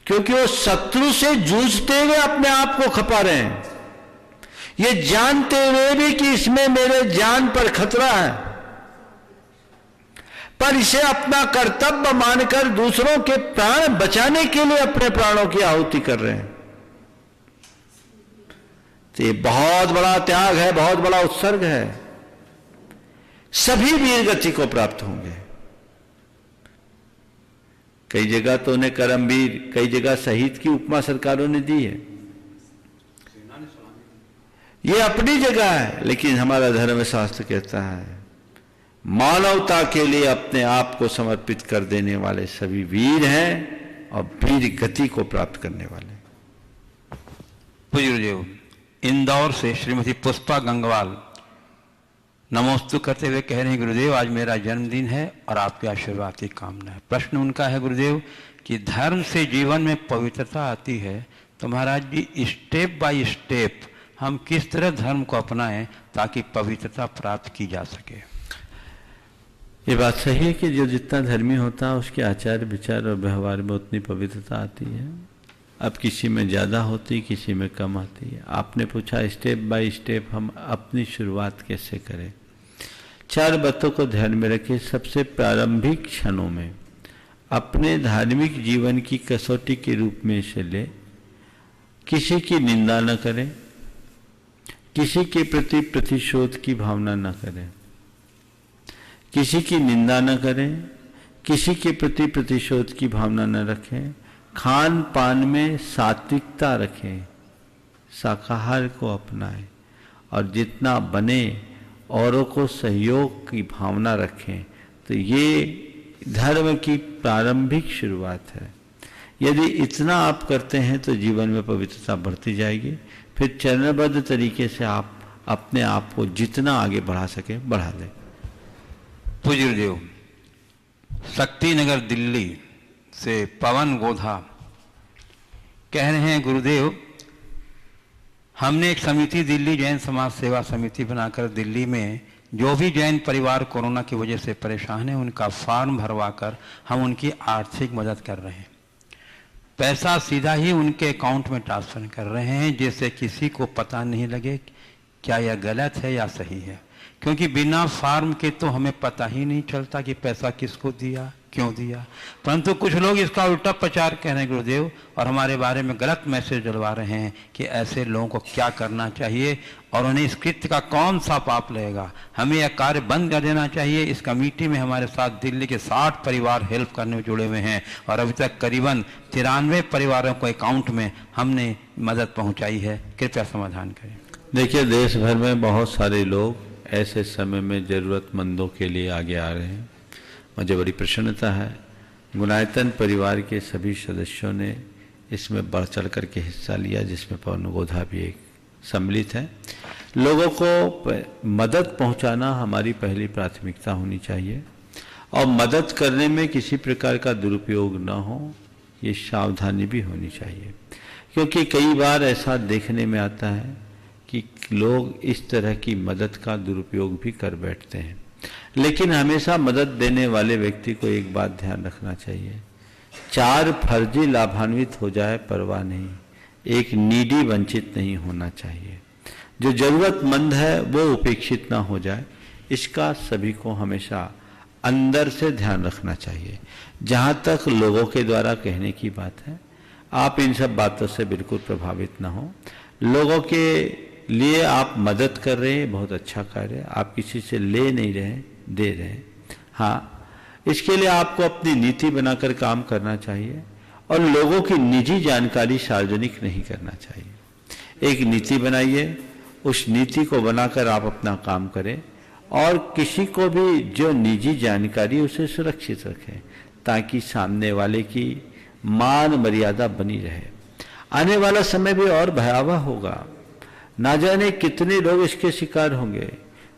क्योंकि वो शत्रु से जूझते हुए अपने आप को खपा रहे हैं, ये जानते हुए भी कि इसमें मेरे जान पर खतरा है, पर इसे अपना कर्तव्य मानकर दूसरों के प्राण बचाने के लिए अपने प्राणों की आहुति कर रहे हैं। तो ये बहुत बड़ा त्याग है, बहुत बड़ा उत्सर्ग है। सभी वीर गति को प्राप्त होंगे। कई जगह तो उन्हें करमवीर, कई जगह शहीद की उपमा सरकारों ने दी है। ये अपनी जगह है, लेकिन हमारा धर्मशास्त्र कहता है मानवता के लिए अपने आप को समर्पित कर देने वाले सभी वीर हैं और वीर गति को प्राप्त करने वाले। गुरुदेव, इंदौर से श्रीमती पुष्पा गंगवाल नमोस्तु करते हुए कह रहे हैं, गुरुदेव आज मेरा जन्मदिन है और आपके आशीर्वाद की कामना है। प्रश्न उनका है गुरुदेव कि धर्म से जीवन में पवित्रता आती है, तो महाराज जी स्टेप बाय स्टेप हम किस तरह धर्म को अपनाएं ताकि पवित्रता प्राप्त की जा सके? ये बात सही है कि जो जितना धर्मी होता है उसके आचार विचार और व्यवहार में उतनी पवित्रता आती है। अब किसी में ज़्यादा होती, किसी में कम आती है। आपने पूछा स्टेप बाय स्टेप हम अपनी शुरुआत कैसे करें। 4 बातों को ध्यान में रखें। सबसे प्रारंभिक क्षणों में अपने धार्मिक जीवन की कसौटी के रूप में इसे ले किसी की निंदा न करें, किसी के प्रति प्रतिशोध की भावना न करें, किसी की निंदा न करें, किसी के प्रति प्रतिशोध की भावना न रखें, खान पान में सात्विकता रखें, शाकाहार को अपनाएं और जितना बने औरों को सहयोग की भावना रखें। तो ये धर्म की प्रारंभिक शुरुआत है। यदि इतना आप करते हैं तो जीवन में पवित्रता बढ़ती जाएगी। फिर चरणबद्ध तरीके से आप अपने आप को जितना आगे बढ़ा सके बढ़ा दें। पूज्य गुरुदेव, शक्तिनगर दिल्ली से पवन गोधा कह रहे हैं, गुरुदेव हमने एक समिति दिल्ली जैन समाज सेवा समिति बनाकर दिल्ली में जो भी जैन परिवार कोरोना की वजह से परेशान है उनका फॉर्म भरवाकर हम उनकी आर्थिक मदद कर रहे हैं। पैसा सीधा ही उनके अकाउंट में ट्रांसफर कर रहे हैं, जिससे किसी को पता नहीं लगे क्या यह गलत है या सही है, क्योंकि बिना फॉर्म के तो हमें पता ही नहीं चलता कि पैसा किसको दिया, क्यों दिया। परंतु कुछ लोग इसका उल्टा प्रचार कह रहे हैं गुरुदेव, और हमारे बारे में गलत मैसेज डलवा रहे हैं कि ऐसे लोगों को क्या करना चाहिए और उन्हें इस कृत्य का कौन सा पाप लगेगा। हमें यह कार्य बंद कर देना चाहिए। इस कमेटी में हमारे साथ दिल्ली के 60 परिवार हेल्प करने में जुड़े हुए हैं और अभी तक करीबन 93 परिवारों को अकाउंट में हमने मदद पहुँचाई है। कृपया समाधान करें। देखिए, देश भर में बहुत सारे लोग ऐसे समय में ज़रूरतमंदों के लिए आगे आ रहे हैं। मुझे बड़ी प्रसन्नता है, गुणायतन परिवार के सभी सदस्यों ने इसमें बढ़ चढ़ करके हिस्सा लिया, जिसमें पवन गोधा भी एक सम्मिलित है। लोगों को मदद पहुंचाना हमारी पहली प्राथमिकता होनी चाहिए और मदद करने में किसी प्रकार का दुरुपयोग न हो, ये सावधानी भी होनी चाहिए। क्योंकि कई बार ऐसा देखने में आता है कि लोग इस तरह की मदद का दुरुपयोग भी कर बैठते हैं। लेकिन हमेशा मदद देने वाले व्यक्ति को एक बात ध्यान रखना चाहिए, 4 फर्जी लाभान्वित हो जाए परवाह नहीं, एक नीडी वंचित नहीं होना चाहिए। जो जरूरतमंद है वो उपेक्षित ना हो जाए, इसका सभी को हमेशा अंदर से ध्यान रखना चाहिए। जहाँ तक लोगों के द्वारा कहने की बात है, आप इन सब बातों से बिल्कुल प्रभावित ना हो। लोगों के लिए आप मदद कर रहे हैं, बहुत अच्छा कार्य है। आप किसी से ले नहीं रहे, दे रहे हैं। हाँ, इसके लिए आपको अपनी नीति बनाकर काम करना चाहिए और लोगों की निजी जानकारी सार्वजनिक नहीं करना चाहिए। एक नीति बनाइए, उस नीति को बनाकर आप अपना काम करें और किसी को भी जो निजी जानकारी उसे सुरक्षित रखें, ताकि सामने वाले की मान मर्यादा बनी रहे। आने वाला समय भी और भयावह होगा, ना जाने कितने लोग इसके शिकार होंगे।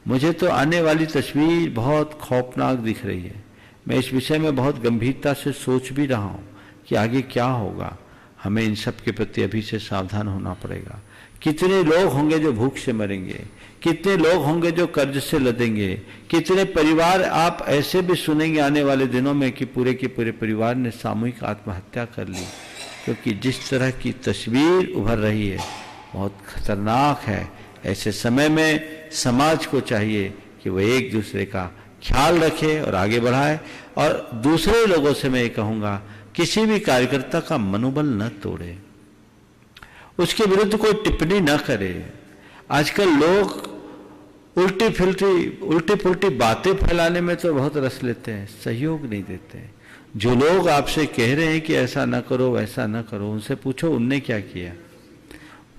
मुझे तो आने वाली तस्वीर बहुत खौफनाक दिख रही है। मैं इस विषय में बहुत गंभीरता से सोच भी रहा हूँ कि आगे क्या होगा। हमें इन सब के प्रति अभी से सावधान होना पड़ेगा। कितने लोग होंगे जो भूख से मरेंगे, कितने लोग होंगे जो कर्ज से लदेंगे, कितने परिवार आप ऐसे भी सुनेंगे आने वाले दिनों में कि पूरे के पूरे परिवार ने सामूहिक आत्महत्या कर ली। क्योंकि जिस तरह की तस्वीर उभर रही है बहुत खतरनाक है। ऐसे समय में समाज को चाहिए कि वह एक दूसरे का ख्याल रखे और आगे बढ़ाए। और दूसरे लोगों से मैं ये कहूँगा, किसी भी कार्यकर्ता का मनोबल न तोड़े, उसके विरुद्ध कोई टिप्पणी न करे। आजकल लोग उल्टी पुल्टी बातें फैलाने में तो बहुत रस लेते हैं, सहयोग नहीं देते। जो लोग आपसे कह रहे हैं कि ऐसा न करो वैसा न करो, उनसे पूछो उनने क्या किया।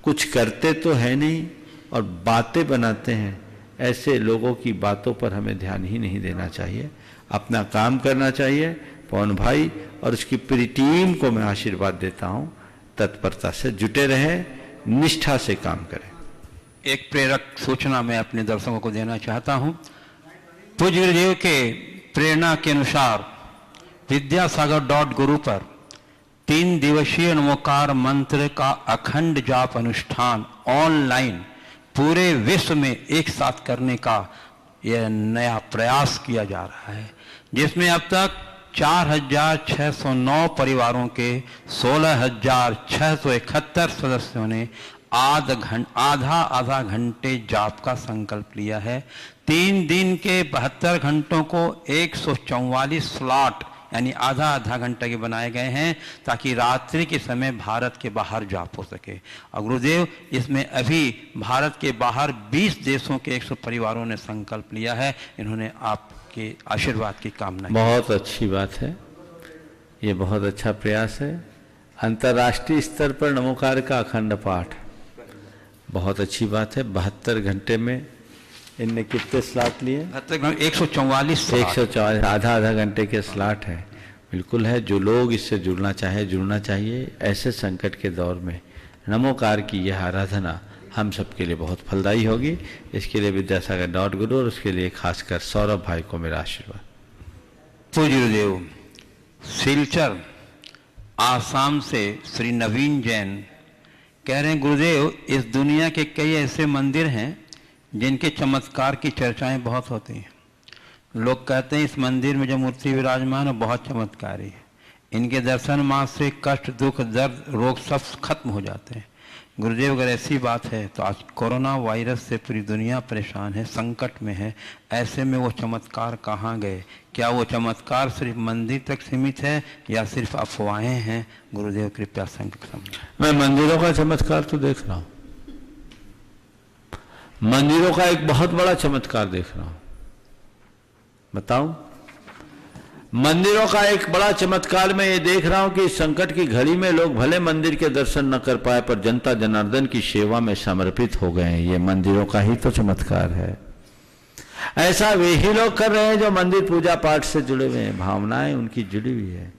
कुछ करते तो है नहीं और बातें बनाते हैं। ऐसे लोगों की बातों पर हमें ध्यान ही नहीं देना चाहिए, अपना काम करना चाहिए। पवन भाई और उसकी पूरी टीम को मैं आशीर्वाद देता हूँ, तत्परता से जुटे रहें, निष्ठा से काम करें। एक प्रेरक सूचना मैं अपने दर्शकों को देना चाहता हूँ। पूज्य गुरुदेव के प्रेरणा के अनुसार विद्यासागर.गुरु पर 3 दिवसीय नमोकार मंत्र का अखंड जाप अनुष्ठान ऑनलाइन पूरे विश्व में एक साथ करने का यह नया प्रयास किया जा रहा है, जिसमें अब तक 4,609 परिवारों के 16,671 सदस्यों ने आधा घंटे जाप का संकल्प लिया है। 3 दिन के 72 घंटों को 144 स्लॉट यानी आधा आधा घंटा के बनाए गए हैं ताकि रात्रि के समय भारत के बाहर जाप हो सके। और गुरुदेव इसमें अभी भारत के बाहर 20 देशों के 100 परिवारों ने संकल्प लिया है। इन्होंने आपके आशीर्वाद की कामना की। बहुत अच्छी बात है, ये बहुत अच्छा प्रयास है। अंतर्राष्ट्रीय स्तर पर नमोकार का अखंड पाठ बहुत अच्छी बात है। 72 घंटे में इनने कितने स्लॉट लिए? 144 आधा आधा घंटे के स्लॉट है। बिल्कुल है, जो लोग इससे जुड़ना चाहे जुड़ना चाहिए। ऐसे संकट के दौर में नमोकार की यह आराधना हम सबके लिए बहुत फलदायी होगी। इसके लिए विद्यासागर .guru और उसके लिए खासकर सौरभ भाई को मेरा आशीर्वाद। तो गुरुदेव सिलचर आसाम से श्री नवीन जैन कह रहे हैं, गुरुदेव इस दुनिया के कई ऐसे मंदिर हैं जिनके चमत्कार की चर्चाएं बहुत होती हैं। लोग कहते हैं इस मंदिर में जो मूर्ति विराजमान है बहुत चमत्कारी है, इनके दर्शन मात्र से कष्ट दुख दर्द रोग सब खत्म हो जाते हैं। गुरुदेव अगर ऐसी बात है तो आज कोरोना वायरस से पूरी दुनिया परेशान है, संकट में है, ऐसे में वो चमत्कार कहाँ गए? क्या वो चमत्कार सिर्फ मंदिर तक सीमित है या सिर्फ अफवाहें हैं? गुरुदेव कृपया संकट समझें। मैं मंदिरों का चमत्कार तो देख रहा हूं, मंदिरों का एक बहुत बड़ा चमत्कार देख रहा हूं। बताऊं, मंदिरों का एक बड़ा चमत्कार मैं ये देख रहा हूं कि इस संकट की घड़ी में लोग भले मंदिर के दर्शन न कर पाए पर जनता जनार्दन की सेवा में समर्पित हो गए हैं। ये मंदिरों का ही तो चमत्कार है। ऐसा वे ही लोग कर रहे हैं जो मंदिर पूजा पाठ से जुड़े हुए हैं, भावनाएं उनकी जुड़ी हुई है।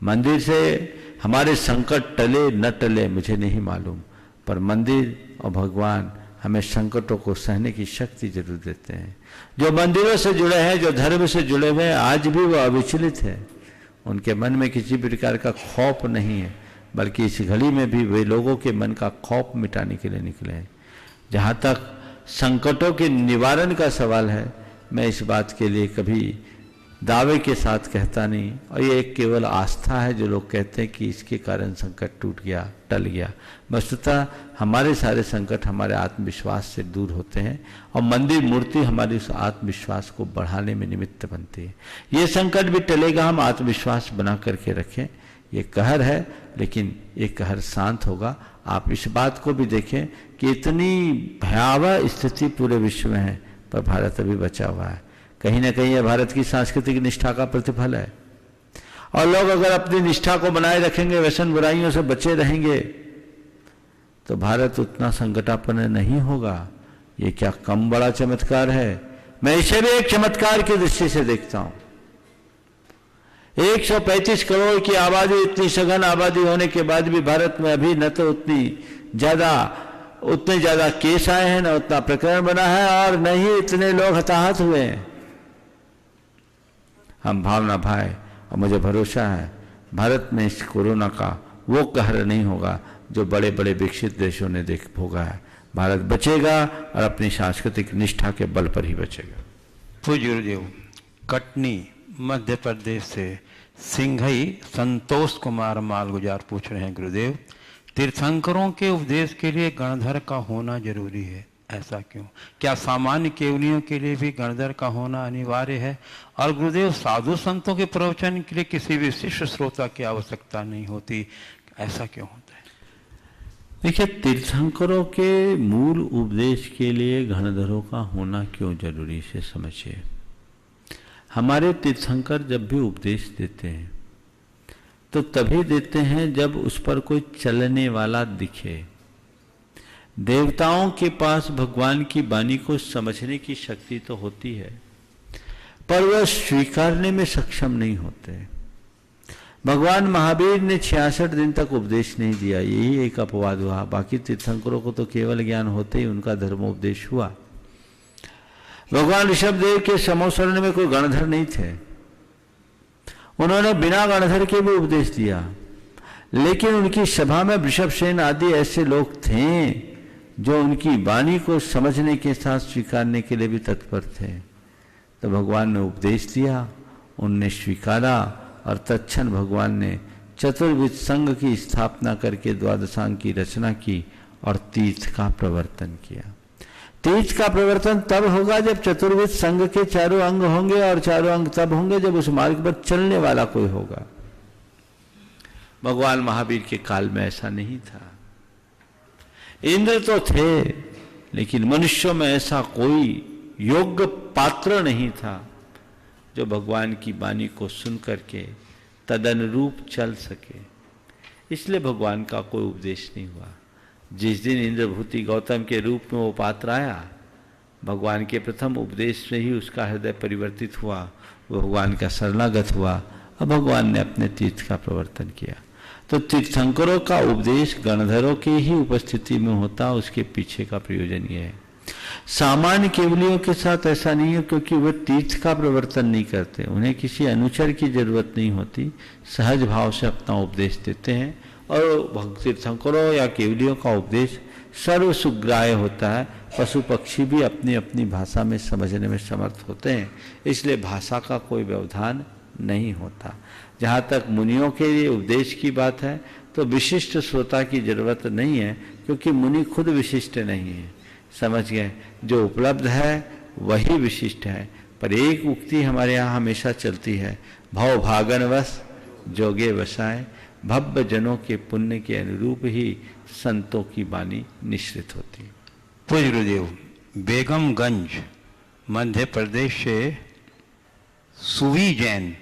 मंदिर से हमारे संकट टले न टले मुझे नहीं मालूम, पर मंदिर और भगवान हमें संकटों को सहने की शक्ति जरूर देते हैं। जो मंदिरों से जुड़े हैं, जो धर्म से जुड़े हुए हैं, आज भी वो अविचलित है। उनके मन में किसी प्रकार का खौफ नहीं है, बल्कि इस घड़ी में भी वे लोगों के मन का खौफ मिटाने के लिए निकले हैं। जहाँ तक संकटों के निवारण का सवाल है, मैं इस बात के लिए कभी दावे के साथ कहता नहीं, और ये एक केवल आस्था है जो लोग कहते हैं कि इसके कारण संकट टूट गया, टल गया। वस्तुतः हमारे सारे संकट हमारे आत्मविश्वास से दूर होते हैं और मंदिर मूर्ति हमारे उस आत्मविश्वास को बढ़ाने में निमित्त बनती है। ये संकट भी टलेगा, हम आत्मविश्वास बना करके रखें। ये कहर है, लेकिन ये कहर शांत होगा। आप इस बात को भी देखें कि इतनी भयावह स्थिति पूरे विश्व में है, पर भारत अभी बचा हुआ है। कहीं ना कहीं यह भारत की सांस्कृतिक निष्ठा का प्रतिफल है। और लोग अगर अपनी निष्ठा को बनाए रखेंगे, व्यसन बुराइयों से बचे रहेंगे, तो भारत उतना संकटापन्न नहीं होगा। ये क्या कम बड़ा चमत्कार है? मैं इसे भी एक चमत्कार की दृष्टि से देखता हूं। 135 करोड़ की आबादी, इतनी सघन आबादी होने के बाद भी भारत में अभी न तो उतने ज्यादा केस आए हैं, न उतना प्रकरण बना है, और न ही इतने लोग हताहत हुए हैं। हम भावना भाई, और मुझे भरोसा है भारत में इस कोरोना का वो कहर नहीं होगा जो बड़े बड़े विकसित देशों ने भोगा है। भारत बचेगा और अपनी सांस्कृतिक निष्ठा के बल पर ही बचेगा। पूज्य गुरुदेव कटनी मध्य प्रदेश से सिंघई संतोष कुमार मालगुजार पूछ रहे हैं, गुरुदेव तीर्थंकरों के उपदेश के लिए गणधर का होना जरूरी है, ऐसा क्यों? क्या सामान्य केवलियों के लिए भी गणधर का होना अनिवार्य है? और गुरुदेव साधु संतों के प्रवचन के लिए किसी विशिष्ट श्रोता की आवश्यकता नहीं होती, ऐसा क्यों होता है? देखिए, तीर्थंकरों के मूल उपदेश के लिए गणधरों का होना क्यों जरूरी से समझिए। हमारे तीर्थंकर जब भी उपदेश देते हैं तो तभी देते हैं जब उस पर कोई चलने वाला दिखे। देवताओं के पास भगवान की वाणी को समझने की शक्ति तो होती है, पर वह स्वीकारने में सक्षम नहीं होते। भगवान महावीर ने 66 दिन तक उपदेश नहीं दिया, यही एक अपवाद हुआ। बाकी तीर्थंकरों को तो केवल ज्ञान होते ही उनका धर्मोपदेश हुआ। भगवान ऋषभदेव के समोसरण में कोई गणधर नहीं थे, उन्होंने बिना गणधर के भी उपदेश दिया, लेकिन उनकी सभा में वृषभसेन आदि ऐसे लोग थे जो उनकी वाणी को समझने के साथ स्वीकारने के लिए भी तत्पर थे। तो भगवान ने उपदेश दिया, उनने स्वीकारा, और तत्क्षण भगवान ने चतुर्विध संघ की स्थापना करके द्वादशांग की रचना की और तीर्थ का प्रवर्तन किया। तीर्थ का प्रवर्तन तब होगा जब चतुर्विध संघ के चारों अंग होंगे, और चारों अंग तब होंगे जब उस मार्ग पर चलने वाला कोई होगा। भगवान महावीर के काल में ऐसा नहीं था। इंद्र तो थे, लेकिन मनुष्यों में ऐसा कोई योग्य पात्र नहीं था जो भगवान की वाणी को सुन करके तदनुरूप चल सके। इसलिए भगवान का कोई उपदेश नहीं हुआ। जिस दिन इंद्रभूति गौतम के रूप में वो पात्र आया, भगवान के प्रथम उपदेश से ही उसका हृदय परिवर्तित हुआ, वो भगवान का शरणागत हुआ, अब भगवान ने अपने तीर्थ का प्रवर्तन किया। तो तीर्थंकरों का उपदेश गणधरों की ही उपस्थिति में होता, उसके पीछे का प्रयोजन यह है। सामान्य केवलियों के साथ ऐसा नहीं है, क्योंकि वे तीर्थ का प्रवर्तन नहीं करते, उन्हें किसी अनुचर की जरूरत नहीं होती, सहज भाव से अपना उपदेश देते हैं। और तीर्थंकरों या केवलियों का उपदेश सर्व सुग्राह्य होता है। पशु पक्षी भी अपनी अपनी भाषा में समझने में समर्थ होते हैं, इसलिए भाषा का कोई व्यवधान नहीं होता। जहाँ तक मुनियों के लिए उपदेश की बात है, तो विशिष्ट श्रोता की जरूरत नहीं है, क्योंकि मुनि खुद विशिष्ट नहीं है। समझ गए, जो उपलब्ध है वही विशिष्ट है। पर एक उक्ति हमारे यहाँ हमेशा चलती है, भव भागनवश जोगे वसाए, भव्य जनों के पुण्य के अनुरूप ही संतों की वाणी निश्रित होती। पूज्य गुरुदेव, बेगमगंज मध्य प्रदेश से सुवी जैन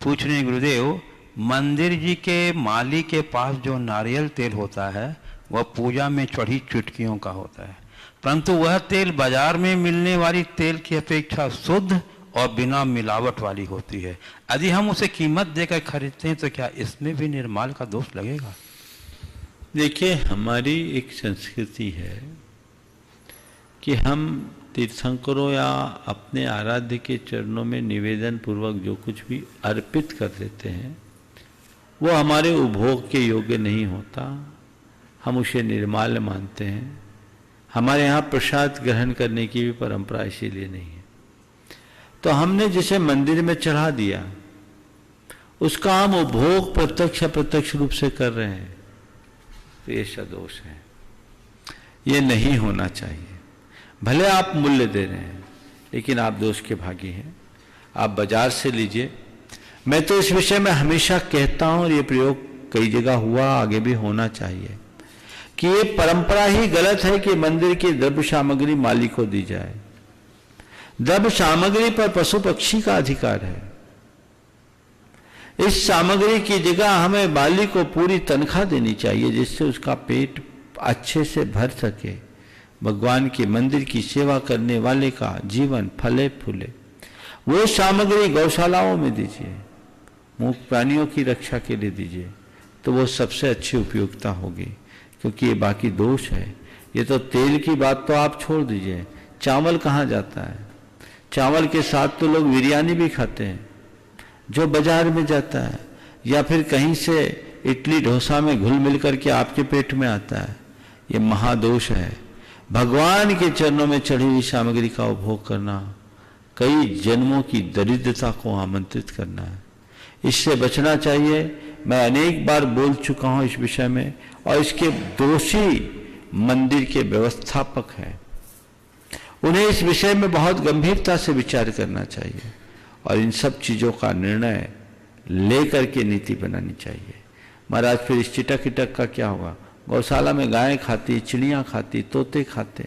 पूछ रहे हैं, गुरुदेव मंदिर जी के माली के पास जो नारियल तेल होता है वह पूजा में चढ़ी चुटकियों का होता है, परंतु वह तेल बाजार में मिलने वाली तेल की अपेक्षा शुद्ध और बिना मिलावट वाली होती है। यदि हम उसे कीमत देकर खरीदते हैं तो क्या इसमें भी निर्माल का दोष लगेगा? देखिए, हमारी एक संस्कृति है कि हम तीर्थंकरों या अपने आराध्य के चरणों में निवेदन पूर्वक जो कुछ भी अर्पित कर देते हैं वो हमारे उपभोग के योग्य नहीं होता, हम उसे निर्माल्य मानते हैं। हमारे यहाँ प्रसाद ग्रहण करने की भी परंपरा इसीलिए नहीं है। तो हमने जिसे मंदिर में चढ़ा दिया उसका हम उपभोग प्रत्यक्ष रूप से कर रहे हैं, तो ये सदोष है, ये नहीं होना चाहिए। भले आप मूल्य दे रहे हैं, लेकिन आप दोष के भागी हैं। आप बाजार से लीजिए। मैं तो इस विषय में हमेशा कहता हूं, और ये प्रयोग कई जगह हुआ, आगे भी होना चाहिए, कि ये परंपरा ही गलत है कि मंदिर की द्रव्य सामग्री माली को दी जाए। द्रव्य सामग्री पर पशु पक्षी का अधिकार है। इस सामग्री की जगह हमें माली को पूरी तनख्वाह देनी चाहिए, जिससे उसका पेट अच्छे से भर सके, भगवान के मंदिर की सेवा करने वाले का जीवन फले फूले। वो सामग्री गौशालाओं में दीजिए, मूक प्राणियों की रक्षा के लिए दीजिए, तो वो सबसे अच्छी उपयोगिता होगी। क्योंकि ये बाकी दोष है। ये तो तेल की बात तो आप छोड़ दीजिए, चावल कहाँ जाता है? चावल के साथ तो लोग बिरयानी भी खाते हैं जो बाजार में जाता है, या फिर कहीं से इडली डोसा में घुल मिल करके आपके पेट में आता है। ये महादोष है। भगवान के चरणों में चढ़ी हुई सामग्री का उपभोग करना कई जन्मों की दरिद्रता को आमंत्रित करना है। इससे बचना चाहिए। मैं अनेक बार बोल चुका हूं इस विषय में, और इसके दोषी मंदिर के व्यवस्थापक हैं। उन्हें इस विषय में बहुत गंभीरता से विचार करना चाहिए और इन सब चीजों का निर्णय लेकर के नीति बनानी चाहिए। महाराज, फिर इस चिटक इटक का क्या होगा? गौशाला में गायें खाती, चिड़ियां खाती, तोते खाते,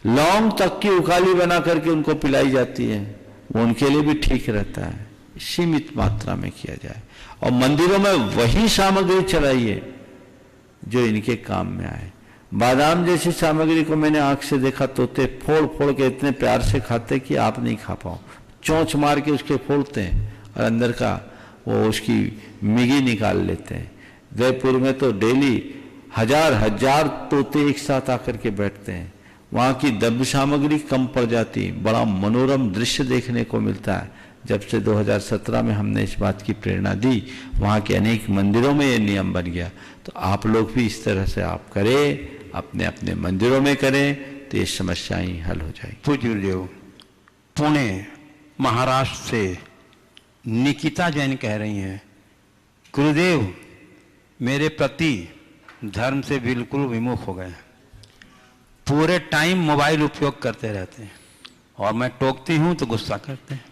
लौंग तक की उकाली बना करके उनको पिलाई जाती है, वो उनके लिए भी ठीक रहता है। सीमित मात्रा में किया जाए और मंदिरों में वही सामग्री चढ़ाइए जो इनके काम में आए। बादाम जैसी सामग्री को मैंने आंख से देखा, तोते फोड़ फोड़ के इतने प्यार से खाते कि आप नहीं खा पाओ। चोंच मार के उसके फोड़ते हैं और अंदर का वो उसकी मिगी निकाल लेते हैं। जयपुर में तो डेली हजार तोते एक साथ आकर के बैठते हैं। वहाँ की द्रव्य सामग्री कम पड़ जाती, बड़ा मनोरम दृश्य देखने को मिलता है। जब से 2017 में हमने इस बात की प्रेरणा दी, वहाँ के अनेक मंदिरों में ये नियम बन गया। तो आप लोग भी इस तरह से आप करें, अपने अपने मंदिरों में करें, तो ये समस्याएं हल हो जाएगी। पूज्य गुरुदेव, पुणे महाराष्ट्र से निकिता जैन कह रही हैं, गुरुदेव मेरे पति धर्म से बिल्कुल विमुख हो गए। पूरे टाइम मोबाइल उपयोग करते रहते हैं, और मैं टोकती हूँ तो गुस्सा करते हैं,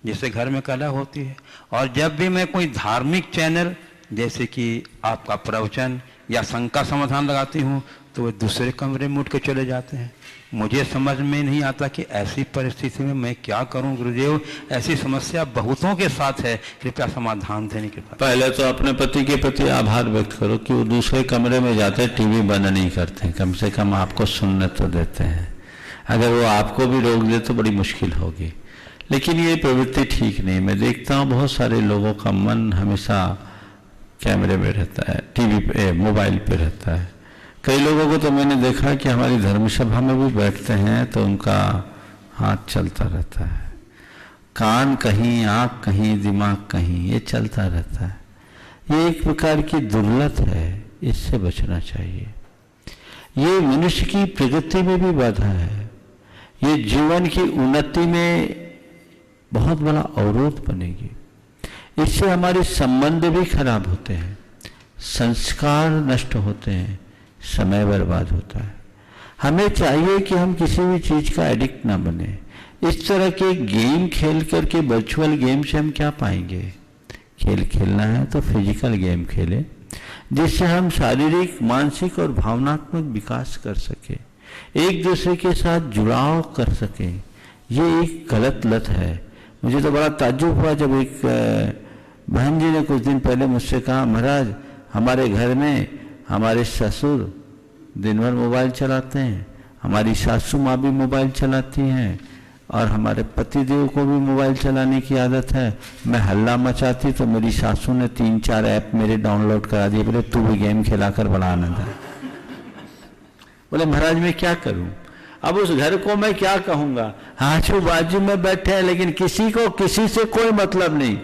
जिससे घर में कलह होती है। और जब भी मैं कोई धार्मिक चैनल जैसे कि आपका प्रवचन या शंका समाधान लगाती हूँ तो वे दूसरे कमरे में उठ के चले जाते हैं। मुझे समझ में नहीं आता कि ऐसी परिस्थिति में मैं क्या करूं गुरुदेव। ऐसी समस्या बहुतों के साथ है, कृपया समाधान देने के बाद। पहले तो अपने पति के प्रति आभार व्यक्त करो कि वो दूसरे कमरे में जाते टीवी बंद नहीं करते, कम से कम आपको सुनने तो देते हैं। अगर वो आपको भी रोक दे तो बड़ी मुश्किल होगी। लेकिन ये प्रवृत्ति ठीक नहीं। मैं देखता हूँ बहुत सारे लोगों का मन हमेशा कैमरे में रहता है, टीवी पे, मोबाइल पे रहता है। कई लोगों को तो मैंने देखा कि हमारी धर्म सभा में भी बैठते हैं तो उनका हाथ चलता रहता है, कान कहीं, आँख कहीं, दिमाग कहीं, ये चलता रहता है। ये एक प्रकार की दुर्लत है, इससे बचना चाहिए। ये मनुष्य की प्रगति में भी बाधा है, ये जीवन की उन्नति में बहुत बड़ा अवरोध बनेगी। इससे हमारे संबंध भी खराब होते हैं, संस्कार नष्ट होते हैं, समय बर्बाद होता है। हमें चाहिए कि हम किसी भी चीज का एडिक्ट ना बने। इस तरह के गेम खेल करके, वर्चुअल गेम से हम क्या पाएंगे? खेल खेलना है तो फिजिकल गेम खेलें, जिससे हम शारीरिक, मानसिक और भावनात्मक विकास कर सके, एक दूसरे के साथ जुड़ाव कर सके। ये एक गलत लत है। मुझे तो बड़ा ताज्जुब हुआ जब एक बहन जी ने कुछ दिन पहले मुझसे कहा, महाराज हमारे घर में हमारे ससुर दिन भर मोबाइल चलाते हैं, हमारी सासू माँ भी मोबाइल चलाती हैं और हमारे पतिदेव को भी मोबाइल चलाने की आदत है। मैं हल्ला मचाती तो मेरी सासू ने 3-4 ऐप मेरे डाउनलोड करा दिए, बोले तू भी गेम खिलाकर बड़ा आनंद है। बोले महाराज मैं क्या करूं? अब उस घर को मैं क्या कहूंगा? आजू बाजू में बैठे हैं लेकिन किसी को किसी से कोई मतलब नहीं,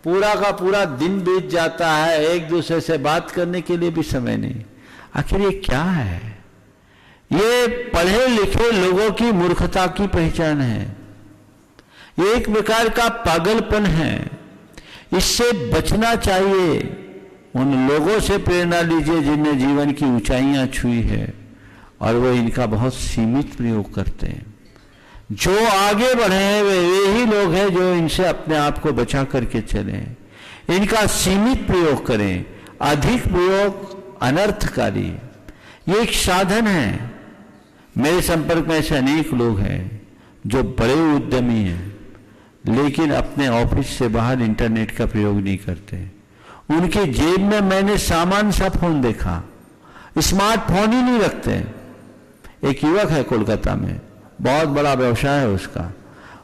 पूरा का पूरा दिन बीत जाता है, एक दूसरे से बात करने के लिए भी समय नहीं। आखिर ये क्या है? ये पढ़े लिखे लोगों की मूर्खता की पहचान है, ये एक प्रकार का पागलपन है। इससे बचना चाहिए। उन लोगों से प्रेरणा लीजिए जिनने जीवन की ऊंचाइयां छुई है और वो इनका बहुत सीमित प्रयोग करते हैं। जो आगे बढ़े हैं वे ही लोग हैं जो इनसे अपने आप को बचा करके चले। इनका सीमित प्रयोग करें, अधिक प्रयोग अनर्थकारी। ये एक साधन है। मेरे संपर्क में ऐसे अनेक लोग हैं जो बड़े उद्यमी हैं लेकिन अपने ऑफिस से बाहर इंटरनेट का प्रयोग नहीं करते। उनके जेब में मैंने सामान्य सा फोन देखा, स्मार्टफोन ही नहीं रखते। एक युवक है कोलकाता में, बहुत बड़ा व्यवसाय है उसका,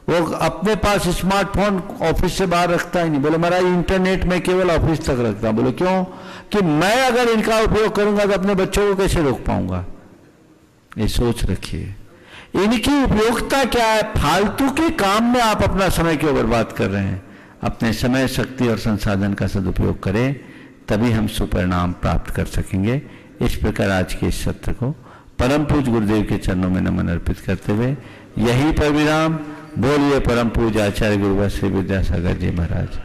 वो अपने पास स्मार्टफोन ऑफिस से बाहर रखता ही नहीं। बोले महाराज इंटरनेट में केवल ऑफिस तक रखता। बोले क्यों? कि मैं अगर इनका उपयोग करूंगा तो अपने बच्चों को कैसे रोक पाऊंगा। ये सोच रखिए। इनकी उपयोगिता क्या है? फालतू के काम में आप अपना समय क्यों बर्बाद कर रहे हैं? अपने समय, शक्ति और संसाधन का सदुपयोग करें, तभी हम सुपरिणाम प्राप्त कर सकेंगे। इस प्रकार आज के इस सत्र को परम पूज्य गुरुदेव के चरणों में नमन अर्पित करते हुए यहीं पर विराम। बोलिए परम पूज्य आचार्य गुरुवर श्री विद्यासागर जी महाराज।